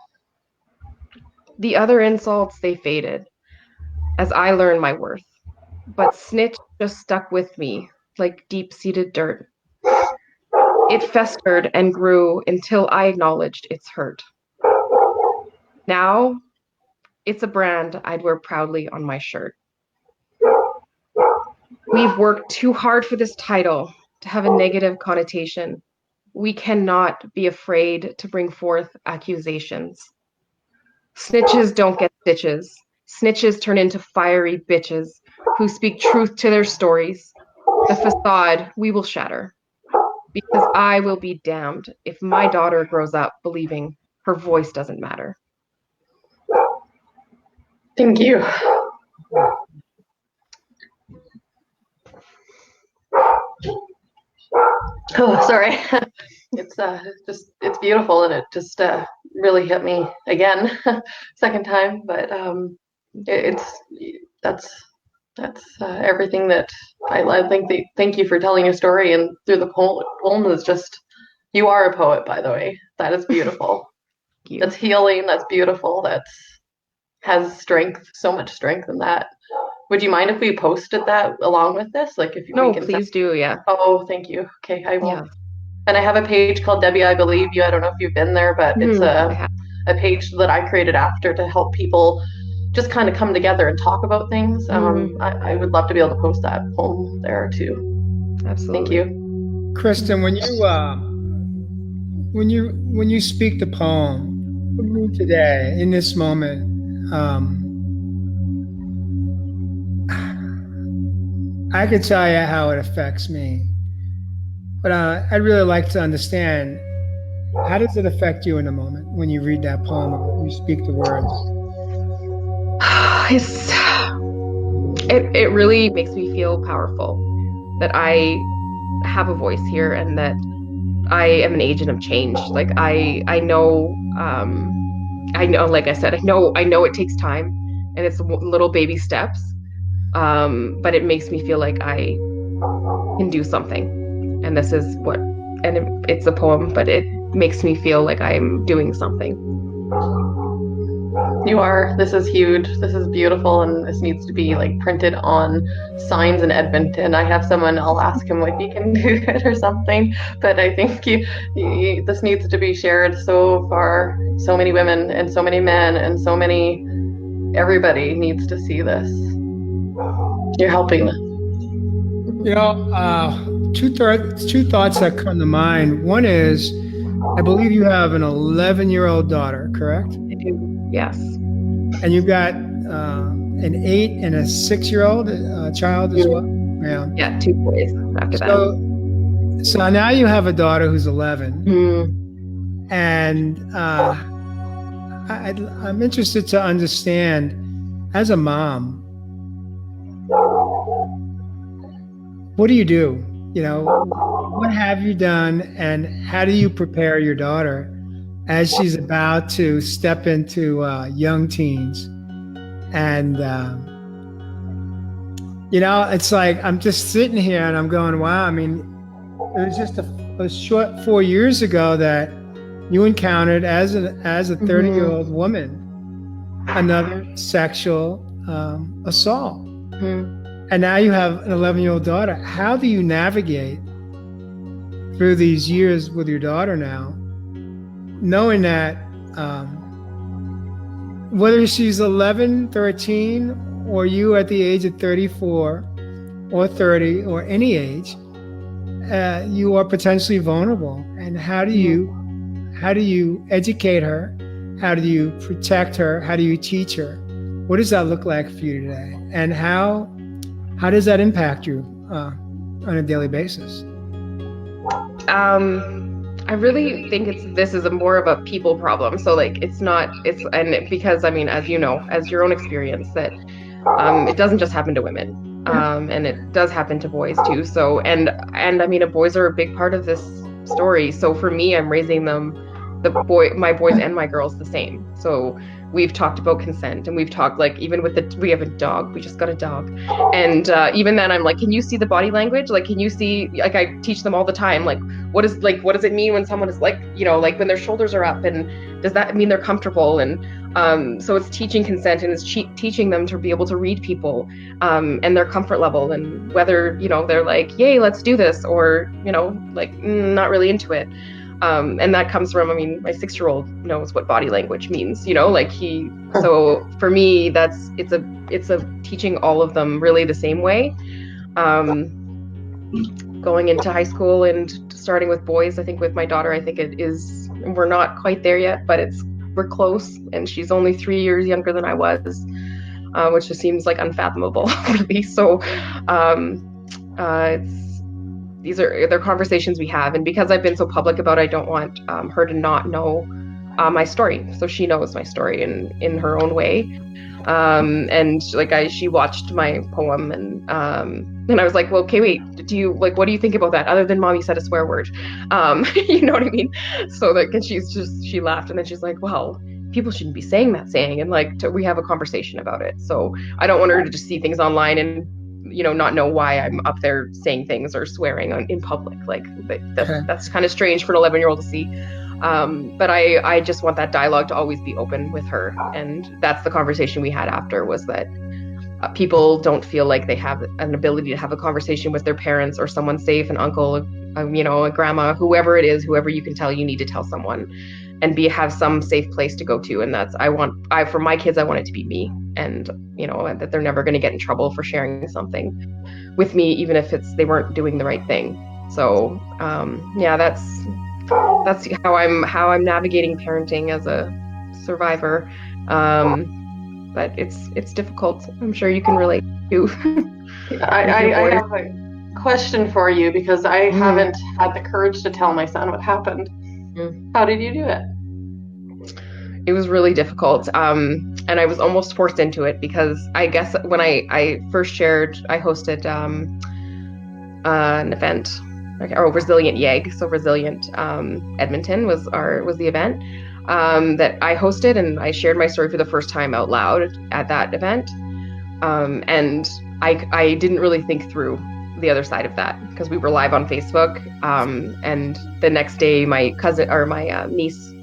The other insults, they faded as I learned my worth. But snitch just stuck with me like deep-seated dirt. It festered and grew until I acknowledged its hurt. Now, it's a brand I'd wear proudly on my shirt. We've worked too hard for this title to have a negative connotation. We cannot be afraid to bring forth accusations. Snitches don't get stitches. Snitches turn into fiery bitches who speak truth to their stories. The facade we will shatter, because I will be damned if my daughter grows up believing her voice doesn't matter. Thank you. Oh, sorry. It's beautiful, and it just really hit me again, second time. But it's that's everything that I think. Thank you for telling your story, and through the poem is just, you are a poet, by the way. That is beautiful. That's healing. That's beautiful. Has strength, so much strength in that. Would you mind if we posted that along with this? Like, if No, we can please do, yeah. Oh, thank you. Okay, I will. Yeah. And I have a page called Debbie, I Believe You. I don't know if you've been there, but it's a page that I created after to help people just kind of come together and talk about things. I would love to be able to post that poem there too. Absolutely. Thank you. Kristin, when you speak the poem today in this moment, I could tell you how it affects me, but I'd really like to understand, how does it affect you in the moment when you read that poem or you speak the words? It really makes me feel powerful that I have a voice here and that I am an agent of change. Like I know, like I said, I know it takes time and it's little baby steps. But it makes me feel like I can do something. And this is it's a poem, but it makes me feel like I'm doing something. You are. This is huge. This is beautiful, and this needs to be like printed on signs in Edmonton. I have someone, I'll ask him if he can do it or something, but I think this needs to be shared so far. So many women and so many men and everybody needs to see this. You're helping them. You know, two thoughts that come to mind. One is, I believe you have an 11-year-old daughter, correct? I do, yes. And you've got an 8 and a 6-year-old child as well? Yeah, 2 boys after that. So now you have a daughter who's 11. Mm. And I'm interested to understand, as a mom, what do you do? You know, what have you done, and how do you prepare your daughter as she's about to step into young teens? And you know, it's like I'm just sitting here and I'm going, wow. I mean, it was just a short 4 years ago that you encountered, as a 30-year-old woman, another sexual assault. Mm-hmm. And now you have an 11-year-old daughter. How do you navigate through these years with your daughter now, knowing that whether she's 11, 13, or you at the age of 34 or 30 or any age, you are potentially vulnerable? And how do you educate her? How do you protect her? How do you teach her? What does that look like for you today? And how does that impact you on a daily basis? I really think this is more of a people problem. So like because I mean, as you know, as your own experience, that it doesn't just happen to women, and it does happen to boys too. So and I mean, boys are a big part of this story. So for me, I'm raising them, my boys and my girls, the same. So we've talked about consent, and we've talked, like, even with we have a dog, we just got a dog, and even then I'm like, can you see the body language? Like, can you see, like, I teach them all the time, like, what does it mean when someone is like, like when their shoulders are up, and does that mean they're comfortable? And so it's teaching consent, and it's teaching them to be able to read people, and their comfort level, and whether, they're like, yay, let's do this, or, like, not really into it. And that comes from, my 6-year-old knows what body language means, like so for me, it's a teaching all of them really the same way. Going into high school and starting with boys, I think with my daughter, I think we're not quite there yet, but we're close, and she's only 3 years younger than I was, which just seems like unfathomable, really. So they're conversations we have, and because I've been so public about it, I don't want her to not know my story. So she knows my story in her own way. And like she watched my poem, and I was like, well, okay, wait, what do you think about that? Other than mommy said a swear word, you know what I mean? So and she laughed, and then she's like, well, people shouldn't be saying that saying, and we have a conversation about it. So I don't want her to just see things online and not know why I'm up there saying things or swearing in public. Like that's kind of strange for an 11-year-old to see. But I just want that dialogue to always be open with her. And that's the conversation we had after, was that people don't feel like they have an ability to have a conversation with their parents or someone safe, an uncle, a grandma, whoever it is, whoever you can tell, you need to tell someone, and have some safe place to go to. And that's, for my kids, I want it to be me, and that they're never going to get in trouble for sharing something with me, even if they weren't doing the right thing. So that's how I'm navigating parenting as a survivor. But it's difficult. I'm sure you can relate to. I have a question for you, because I haven't had the courage to tell my son what happened. How did you do it? It was really difficult. And I was almost forced into it, because I guess when I first shared, I hosted an event, Resilient YEG. So Resilient Edmonton was the event that I hosted, and I shared my story for the first time out loud at that event. And I didn't really think through the other side of that, because we were live on Facebook. And the next day, my cousin or my niece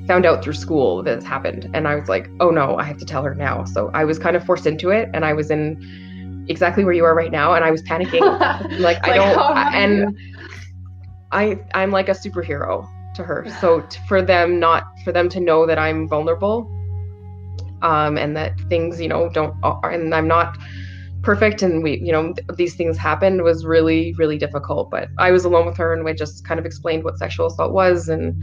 found out through school that this happened, and I was like, oh no, I have to tell her now. So I was kind of forced into it, and I was in exactly where you are right now, and I was panicking. I'm like a superhero to her. So for them to know that I'm vulnerable, and that things, and I'm not perfect, and these things happened, was really, really difficult. But I was alone with her, and we just kind of explained what sexual assault was, and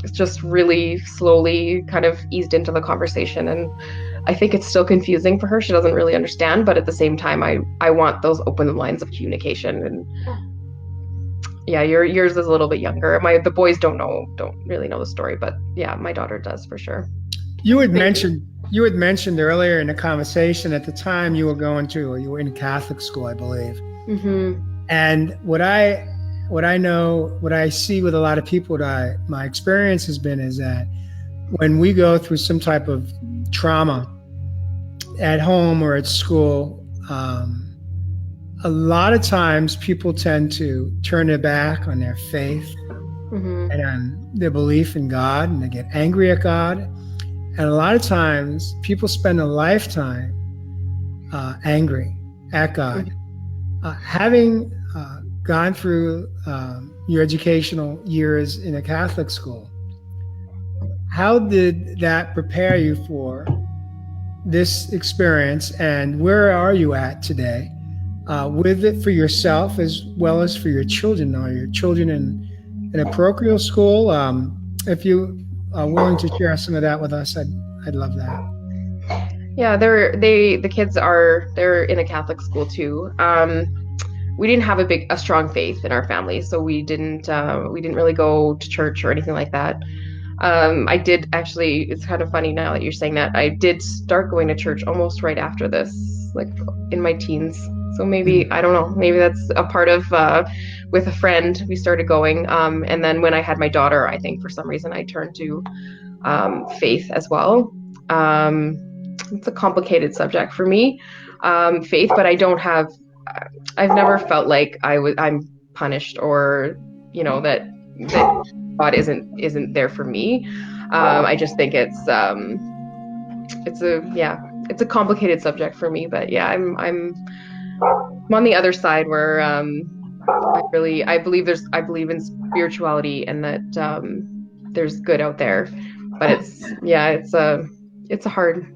it's just really slowly kind of eased into the conversation. And I think it's still confusing for her. She doesn't really understand, but at the same time, I want those open lines of communication. And yeah, yours is a little bit younger. The boys don't really know the story, but yeah, my daughter does for sure. You had mentioned earlier in the conversation, at the time you were in Catholic school, I believe. Mm-hmm. And what I see with a lot of people, my experience has been, is that when we go through some type of trauma at home or at school, a lot of times people tend to turn their back on their faith and on their belief in God, and they get angry at God. And a lot of times people spend a lifetime angry at God. Having gone through your educational years in a Catholic school, how did that prepare you for this experience, and where are you at today with it, for yourself as well as for your children? Are your children in a parochial school? If you are willing to share some of that with us, I'd love that. Yeah, the kids they're in a Catholic school too. We didn't have a strong faith in our family, so we didn't really go to church or anything like that. I did actually. It's kind of funny now that you're saying that. I did start going to church almost right after this, like in my teens. So maybe, I don't know, maybe that's a part of, with a friend, we started going. And then when I had my daughter, I think for some reason I turned to faith as well. It's a complicated subject for me, faith, but I've never felt like I'm punished, or that God isn't there for me. I just think it's a complicated subject for me, but yeah, I'm on the other side where I believe in spirituality, and that there's good out there, but it's a hard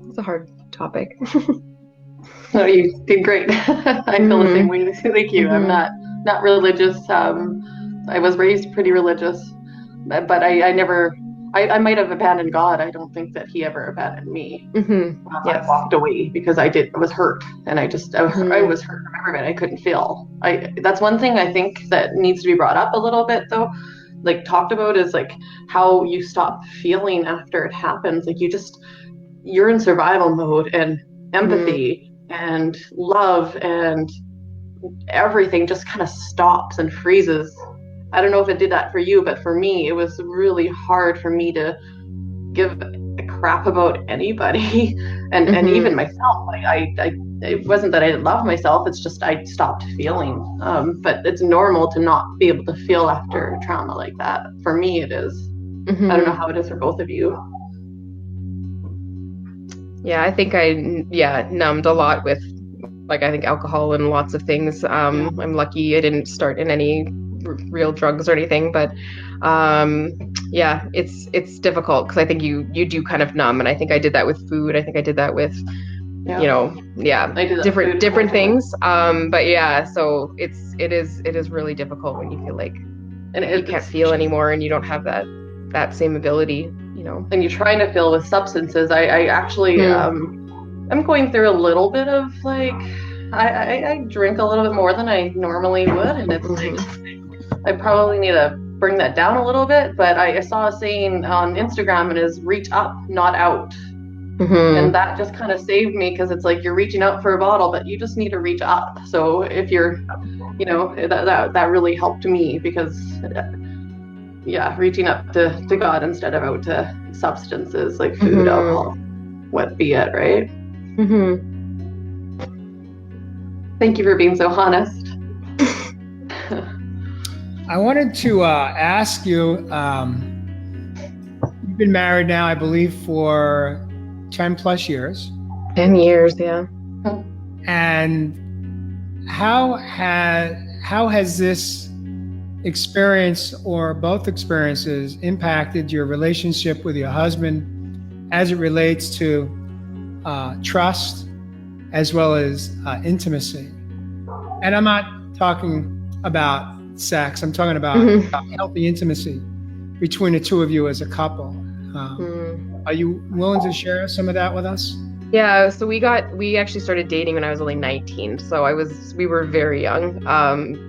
topic. No, you did great. I feel the same way like you. I'm not religious. I was raised pretty religious, but I might have abandoned God. I don't think that he ever abandoned me. I walked away because I was hurt, and I was hurt from everybody. I couldn't feel. That's one thing I think that needs to be brought up a little bit, though, like talked about, is like how you stop feeling after it happens. Like you're in survival mode, and empathy and love and everything just kind of stops and freezes. I don't know if it did that for you, but for me, it was really hard for me to give a crap about anybody, and even myself. It wasn't that I didn't love myself; it's just I stopped feeling. But it's normal to not be able to feel after trauma like that. For me, it is. I don't know how it is for both of you. Yeah, I think I numbed a lot with, I think alcohol and lots of things. I'm lucky I didn't start in any real drugs or anything, but it's difficult because I think you do kind of numb, and I think I did that with food. I think I did that with different things. But yeah, so it is really difficult when you feel like you can't feel anymore, and you don't have that same ability. And you're trying to feel with substances. I actually I'm going through a little bit of I drink a little bit more than I normally would, and it's I probably need to bring that down a little bit. But I saw a saying on Instagram, and is reach up, not out. And that just kind of saved me, because it's like you're reaching out for a bottle, but you just need to reach up. So if you're that really helped me, because reaching up to God instead of out to substances like food, alcohol, what be it, right? Thank you for being so honest. I wanted to ask you, you've been married now, I believe, for 10 plus years. 10 years, yeah. And how has this experience, or both experiences, impacted your relationship with your husband as it relates to trust as well as intimacy? And I'm not talking about sex. I'm talking about healthy intimacy between the two of you as a couple. Are you willing to share some of that with us? Yeah, so we actually started dating when I was only 19. So we were very young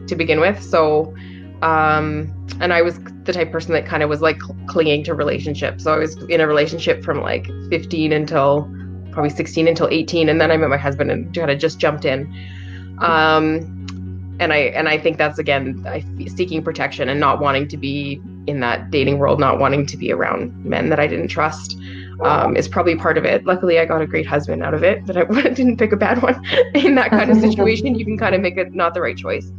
to begin with. So and I was the type of person that kind of was like clinging to relationships. So I was in a relationship from 15 until probably 16 until 18, and then I met my husband and kind of just jumped in. And I think that's, again, seeking protection and not wanting to be in that dating world, not wanting to be around men that I didn't trust, is probably part of it. Luckily, I got a great husband out of it, but I didn't pick a bad one. In that kind of situation, you can kind of make it not the right choice.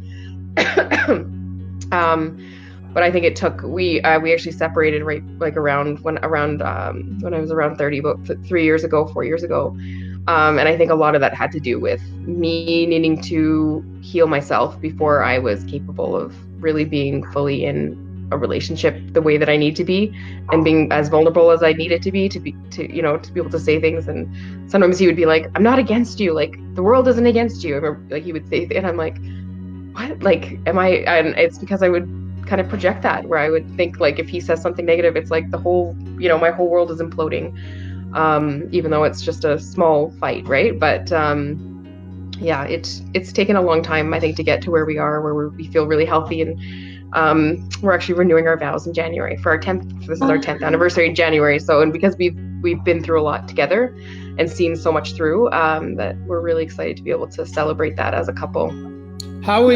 But I think it took, we actually separated right around when I was around 30, about 4 years ago. And I think a lot of that had to do with me needing to heal myself before I was capable of really being fully in a relationship the way that I need to be, and being as vulnerable as I needed to be be able to say things. And sometimes he would be like, "I'm not against you. Like, the world isn't against you." I remember, he would say, and I'm like, "What? Like, am I?" And it's because I would kind of project that, where I would think, if he says something negative, it's like the whole, my whole world is imploding. Even though it's just a small fight, right? But it's taken a long time, I think, to get to where we are, where we feel really healthy. And we're actually renewing our vows in January for our 10th. This is our 10th anniversary in January. So, and because we've been through a lot together and seen so much through, that we're really excited to be able to celebrate that as a couple. How were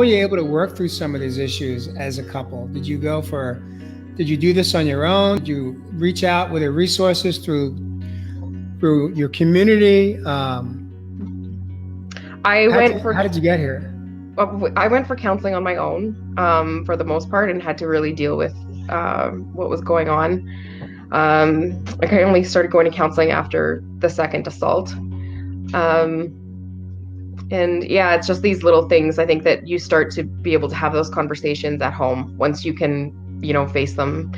you able to work through some of these issues as a couple? Did you go for Did you do this on your own? Did you reach out with your resources through your community? I How did you get here? went for counseling on my own, for the most part, and had to really deal with what was going on. Like I only started going to counseling after the second assault. And yeah, it's just these little things. I think that you start to be able to have those conversations at home once you can, face them,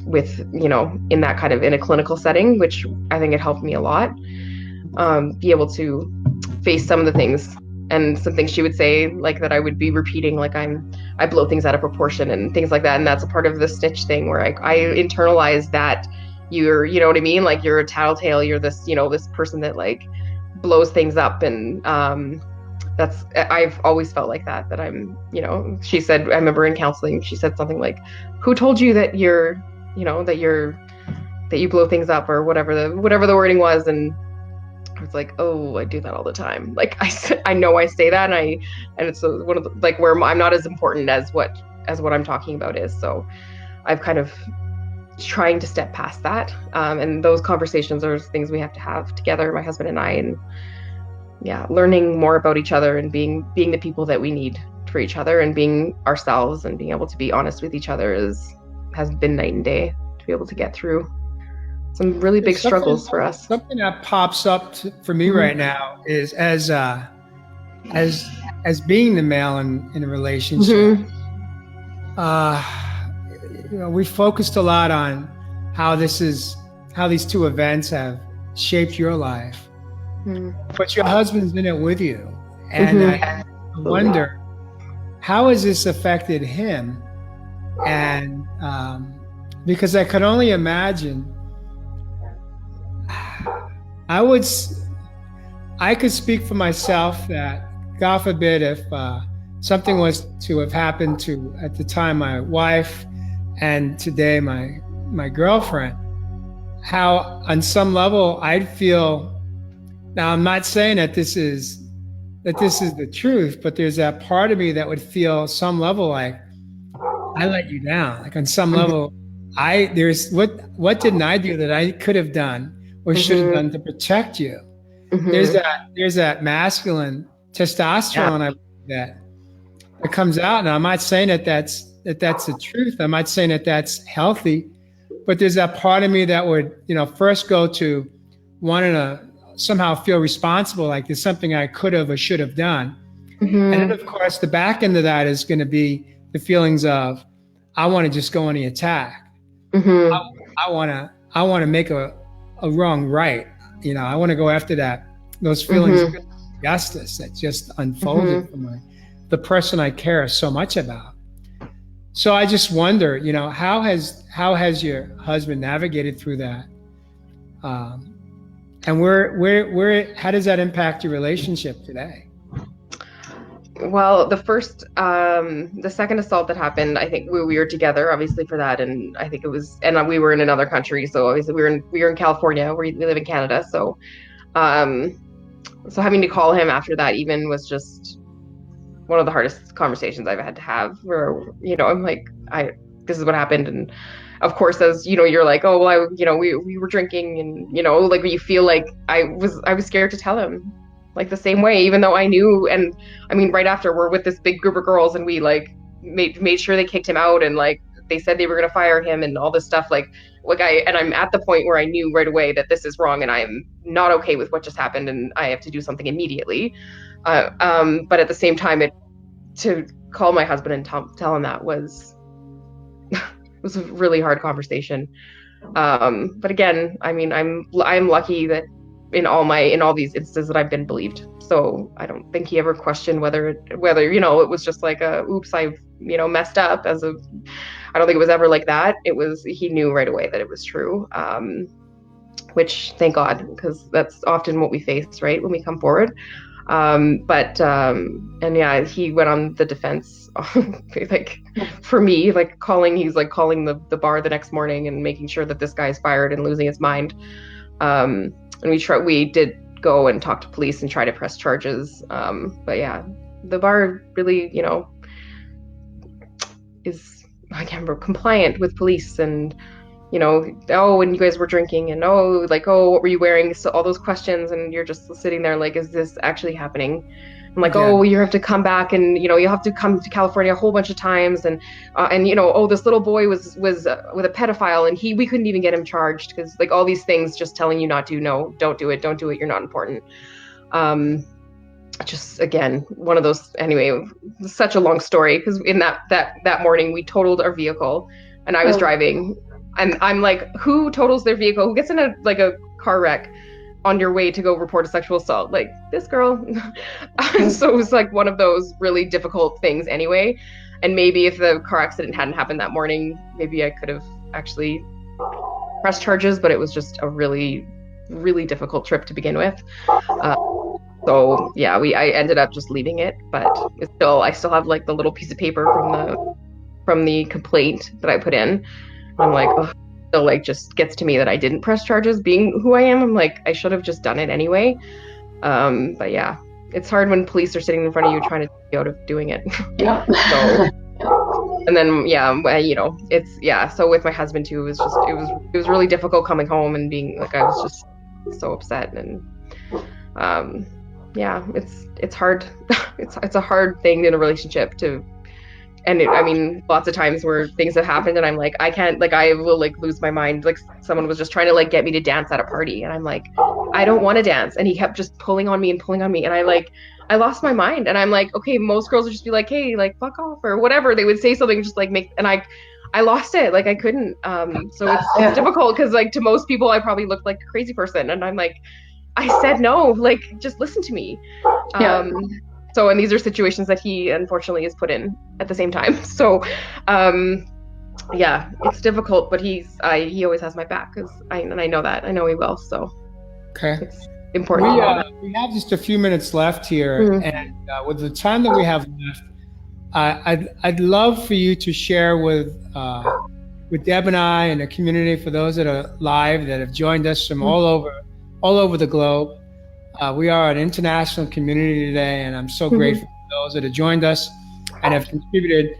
with, in that kind of in a clinical setting, which I think it helped me a lot. Be able to face some of the things, and some things she would say, like that I would be repeating, like I blow things out of proportion and things like that. And that's a part of the snitch thing where I internalize that you're, you know what I mean? Like you're a tattletale, you're this, this person that like blows things up. And I've always felt like that I'm, she said, I remember in counseling, she said something like, who told you that you're, that you blow things up, or whatever the wording was. And I was like, oh, I do that all the time. Like I know I say that, and it's one of the, like, where I'm not as important as what I'm talking about is. So I've kind of trying to step past that. And those conversations are things we have to have together, my husband and I, and yeah, learning more about each other and being the people that we need for each other, and being ourselves and being able to be honest with each other has been night and day to be able to get through some really big struggles for us. Something that pops up for me right now is as being the male in a relationship. We focused a lot on how these two events have shaped your life, but your husband's in it with you, and I wonder, how has this affected him? And because I could only imagine. I could speak for myself that, God forbid, if something was to have happened to, at the time, my wife, and today my girlfriend, how on some level I'd feel. Now, I'm not saying that this is the truth, but there's that part of me that would feel some level like I let you down. Like on some level, what didn't I do that I could have done or should have done to protect you? There's that masculine testosterone that comes out, and I'm not saying that's the truth. I'm not saying that that's healthy, but there's that part of me that would, first go to wanting to somehow feel responsible, like there's something I could have or should have done. And then, of course, the back end of that is going to be the feelings of, I want to just go on the attack. I want to make a wrong right. I want to go after those feelings of justice that just unfolded from the person I care so much about. So I just wonder, how has your husband navigated through that? And how does that impact your relationship today? Well, the second assault that happened, I think we were together, obviously, for that, and I think it was, and we were in another country, so obviously we were in California, we live in Canada, so having to call him after that even was just one of the hardest conversations I've had to have. Where I'm like, this is what happened, and of course, as you're like, oh well, we were drinking, and like you feel like I was scared to tell him. Like the same way, even though I knew, and I mean, right after we're with this big group of girls, and we like made sure they kicked him out, and like they said they were gonna fire him and all this stuff. I'm at the point where I knew right away that this is wrong, and I'm not okay with what just happened, and I have to do something immediately. But at the same time, to call my husband and tell him that was a really hard conversation. But again, I mean, I'm lucky that in all these instances that I've been believed. So I don't think he ever questioned whether it was just like oops, I've messed up I don't think it was ever like that. He knew right away that it was true. Which thank God, because that's often what we face, right, when we come forward. And yeah, he went on the defense, like for me, like calling the bar the next morning and making sure that this guy's fired and losing his mind. And we did go and talk to police and try to press charges. But yeah, the bar really, is I can't remember, compliant with police, and oh, when you guys were drinking, and oh, like, oh, what were you wearing? So all those questions, and you're just sitting there like, is this actually happening? I'm like, Yeah. oh, you have to come back, and you have to come to California a whole bunch of times, and oh, this little boy was with a pedophile, and we couldn't even get him charged because like all these things just telling you not to, no, don't do it, you're not important. Just again, one of those, anyway, such a long story, because in that morning we totaled our vehicle, and I was driving, and I'm like, who totals their vehicle, who gets in a car wreck on your way to go report a sexual assault? Like, this girl. So it was like one of those really difficult things anyway, and maybe if the car accident hadn't happened that morning, maybe I could have actually pressed charges, but it was just a really, really difficult trip to begin with. So yeah, I ended up just leaving it, but I still have like the little piece of paper from the complaint that I put in. I'm like, oh, still like just gets to me that I didn't press charges, being who I am. I'm like, I should have just done it anyway. But yeah, it's hard when police are sitting in front of you trying to take you out of doing it. Yeah. So, and then so with my husband too, it was really difficult coming home and being like, I was just so upset, and yeah, it's hard. it's a hard thing in a relationship to, and I mean, lots of times where things have happened and I'm like, I can't, like, I will like lose my mind. Like, someone was just trying to like get me to dance at a party, and I'm like, I don't want to dance, and he kept just pulling on me, and I lost my mind, and I'm like, okay, most girls would just be like, hey, like, fuck off or whatever. They would say something just like and I lost it. Like, I couldn't. So it's difficult, because like to most people I probably looked like a crazy person, and I'm like, I said no, like, just listen to me. So, and these are situations that he unfortunately is put in at the same time. So, yeah, it's difficult, but he always has my back, and I know that. I know he will. So, Okay. it's important. We have just a few minutes left here, and with the time that we have left, I'd love for you to share with Deb and I and the community, for those that are live that have joined us from all over the globe. We are an international community today, and I'm so grateful for those that have joined us and have contributed.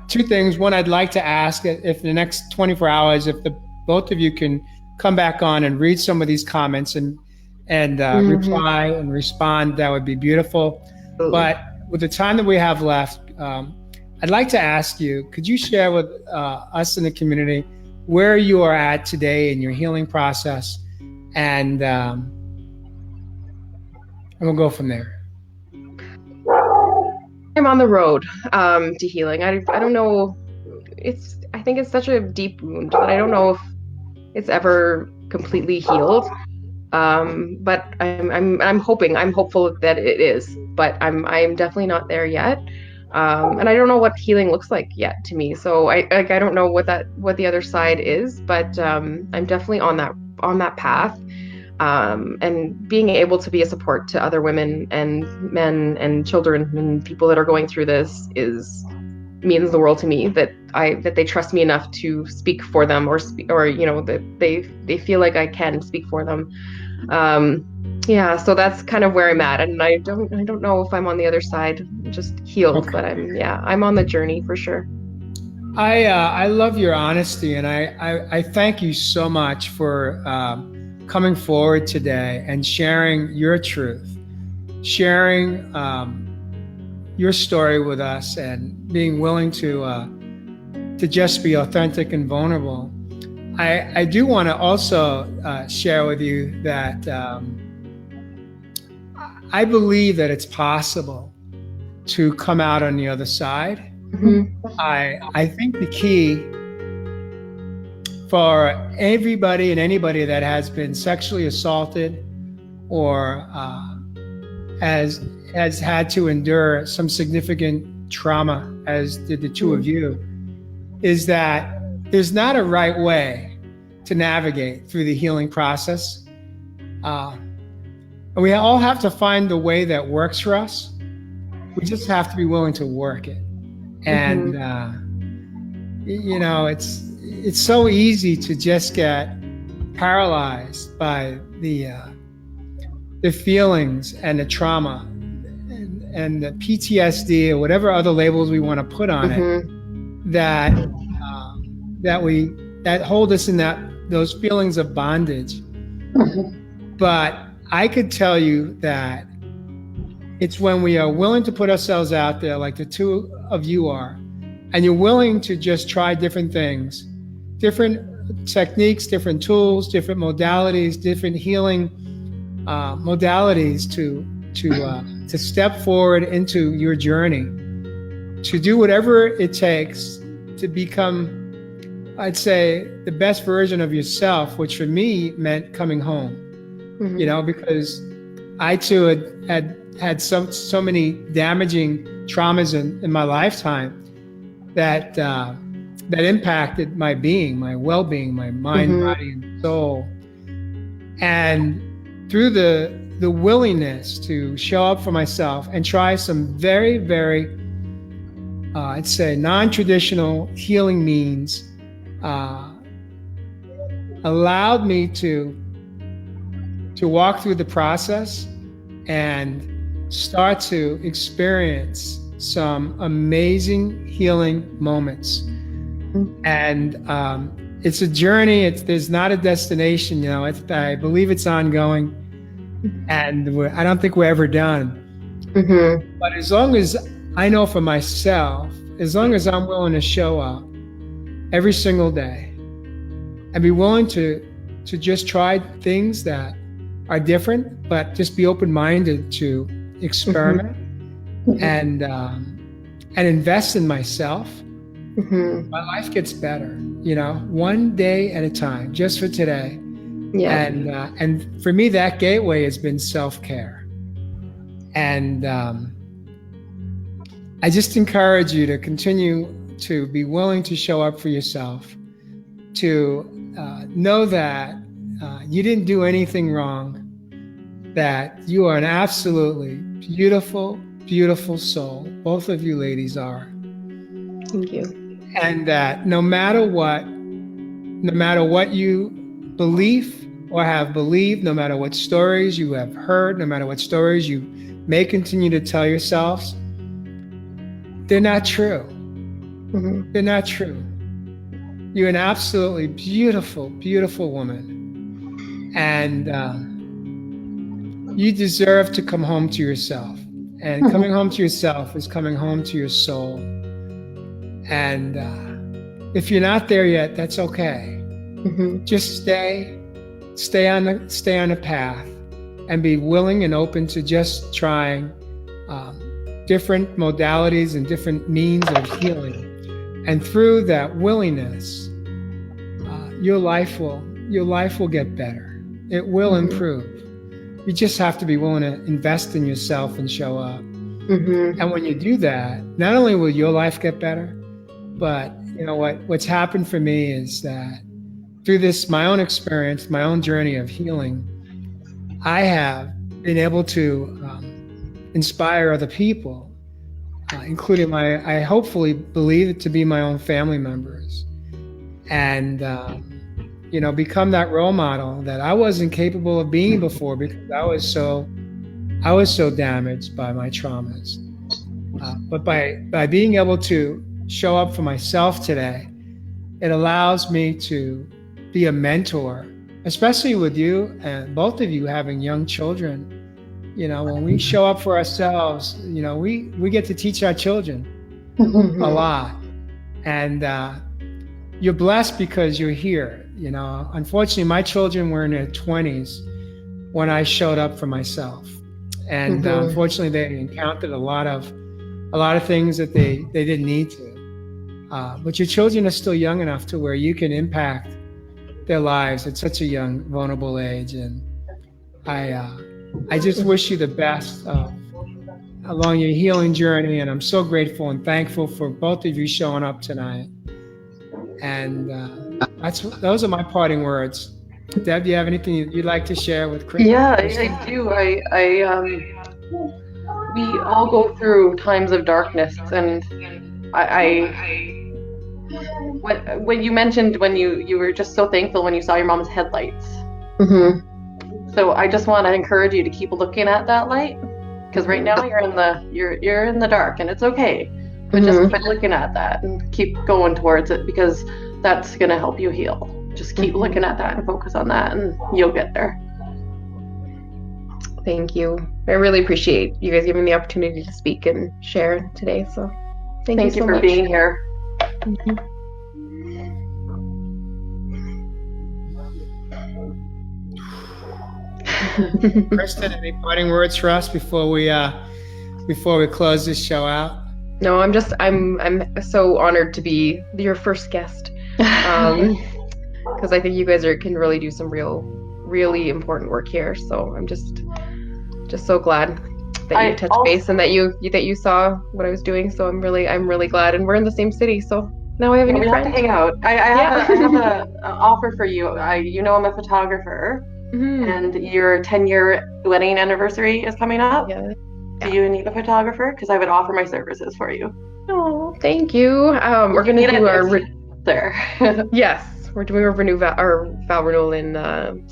Two things. One, I'd like to ask if in the next 24 hours, if the both of you can come back on and read some of these comments and reply and respond, that would be beautiful. Absolutely. But with the time that we have left, I'd like to ask you, could you share with us in the community where you are at today in your healing process? And we'll go from there. I'm on the road to healing. I don't know. I think it's such a deep wound that I don't know if it's ever completely healed. But I'm hopeful that it is. But I'm definitely not there yet. And I don't know what healing looks like yet to me. So I don't know what the other side is. But I'm definitely on that path. And being able to be a support to other women and men and children and people that are going through this means the world to me, that they trust me enough to speak for them, or that they feel like I can speak for them. So that's kind of where I'm at, and I don't know if I'm on the other side just healed. Okay. But I'm on the journey for sure. I love your honesty, and I thank you so much for coming forward today and sharing your truth, sharing your story with us, and being willing to just be authentic and vulnerable. I do want to also share with you that I believe that it's possible to come out on the other side. I think the key for everybody and anybody that has been sexually assaulted or has had to endure some significant trauma, as did the two of you, is that there's not a right way to navigate through the healing process. We all have to find the way that works for us. We just have to be willing to work it. And, it's so easy to just get paralyzed by the feelings and the trauma and the PTSD or whatever other labels we want to put on it, that that hold us in those feelings of bondage. But I could tell you that it's when we are willing to put ourselves out there, like the two of you are, and you're willing to just try different things, different techniques, different tools, different modalities, different healing modalities to step forward into your journey, to do whatever it takes to become, I'd say, the best version of yourself, which for me meant coming home. Because I too had so many damaging traumas in my lifetime that impacted my being, my well-being, my mind, body, and soul. And through the willingness to show up for myself and try some very, very, I'd say, non-traditional healing means, allowed me to walk through the process and start to experience some amazing healing moments. And it's a journey. There's not a destination. I believe it's ongoing, and I don't think we're ever done. But as long as I know for myself, as long as I'm willing to show up every single day and be willing to just try things that are different, but just be open-minded to experiment and invest in myself, my life gets better, one day at a time, just for today. And for me, that gateway has been self-care. And I just encourage you to continue to be willing to show up for yourself, to know that you didn't do anything wrong, that you are an absolutely beautiful, beautiful soul. Both of you ladies are. Thank you. And that no matter what you believe or have believed, no matter what stories you have heard, no matter what stories you may continue to tell yourselves, they're not true. They're not true. You're an absolutely beautiful, beautiful woman. And you deserve to come home to yourself. And coming home to yourself is coming home to your soul. And if you're not there yet, that's okay. Just stay on the path, and be willing and open to just trying different modalities and different means of healing. And through that willingness, your life will get better. It will improve. You just have to be willing to invest in yourself and show up. And when you do that, not only will your life get better, but what's happened for me is that through this, my own experience, my own journey of healing, I have been able to inspire other people, including I hopefully believe it to be my own family members, and become that role model that I wasn't capable of being before, because I was so damaged by my traumas. But by being able to show up for myself today, it allows me to be a mentor, especially with you and both of you having young children. When we show up for ourselves, we get to teach our children a lot. And you're blessed because you're here. Unfortunately, my children were in their 20s when I showed up for myself. And unfortunately, they encountered a lot of things that they didn't need to. But your children are still young enough to where you can impact their lives at such a young, vulnerable age. And I just wish you the best along your healing journey. And I'm so grateful and thankful for both of you showing up tonight. And those are my parting words. Deb, do you have anything you'd like to share with Kristin? Yeah, I do. We all go through times of darkness, and when you mentioned when you were just so thankful when you saw your mom's headlights. So I just want to encourage you to keep looking at that light, because right now you're in the dark, and it's okay. But just by looking at that and keep going towards it, because that's going to help you heal. Just keep looking at that and focus on that, and you'll get there. Thank you. I really appreciate you guys giving me the opportunity to speak and share today. So thank you so for much. being here. Kristin, any parting words for us before we close this show out? No, I'm so honored to be your first guest, because I think you guys can really do some really important work here. So I'm just so glad that you touched base and that you saw what I was doing. So I'm really glad, and we're in the same city, so now I have a new friend. Have to hang out. I have an offer for you. I'm a photographer, and your 10-year wedding anniversary is coming up. Yeah. Do you need a photographer? Because I would offer my services for you. Oh, thank you. We're going to do our there. Yes, we're doing our vow renewal in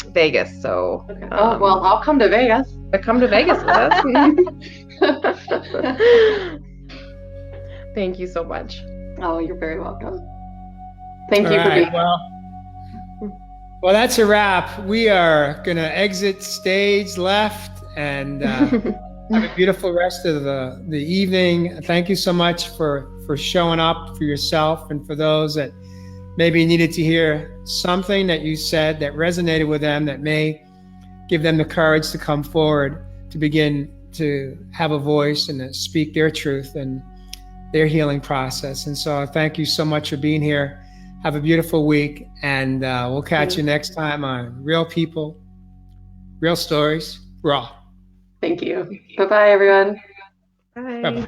Vegas. So, okay. Well, I'll come to Vegas. Come to Vegas with us. Thank you so much. Oh, you're very welcome. Thank you for being here. Well, that's a wrap. We are going to exit stage left and have a beautiful rest of the evening. Thank you so much for showing up for yourself and for those that maybe needed to hear something that you said that resonated with them, that may give them the courage to come forward, to begin to have a voice and to speak their truth and their healing process. And so thank you so much for being here. Have a beautiful week, and we'll catch you next time on Real People, Real Stories, Raw. Thank you. Bye-bye, everyone. Bye. Bye-bye.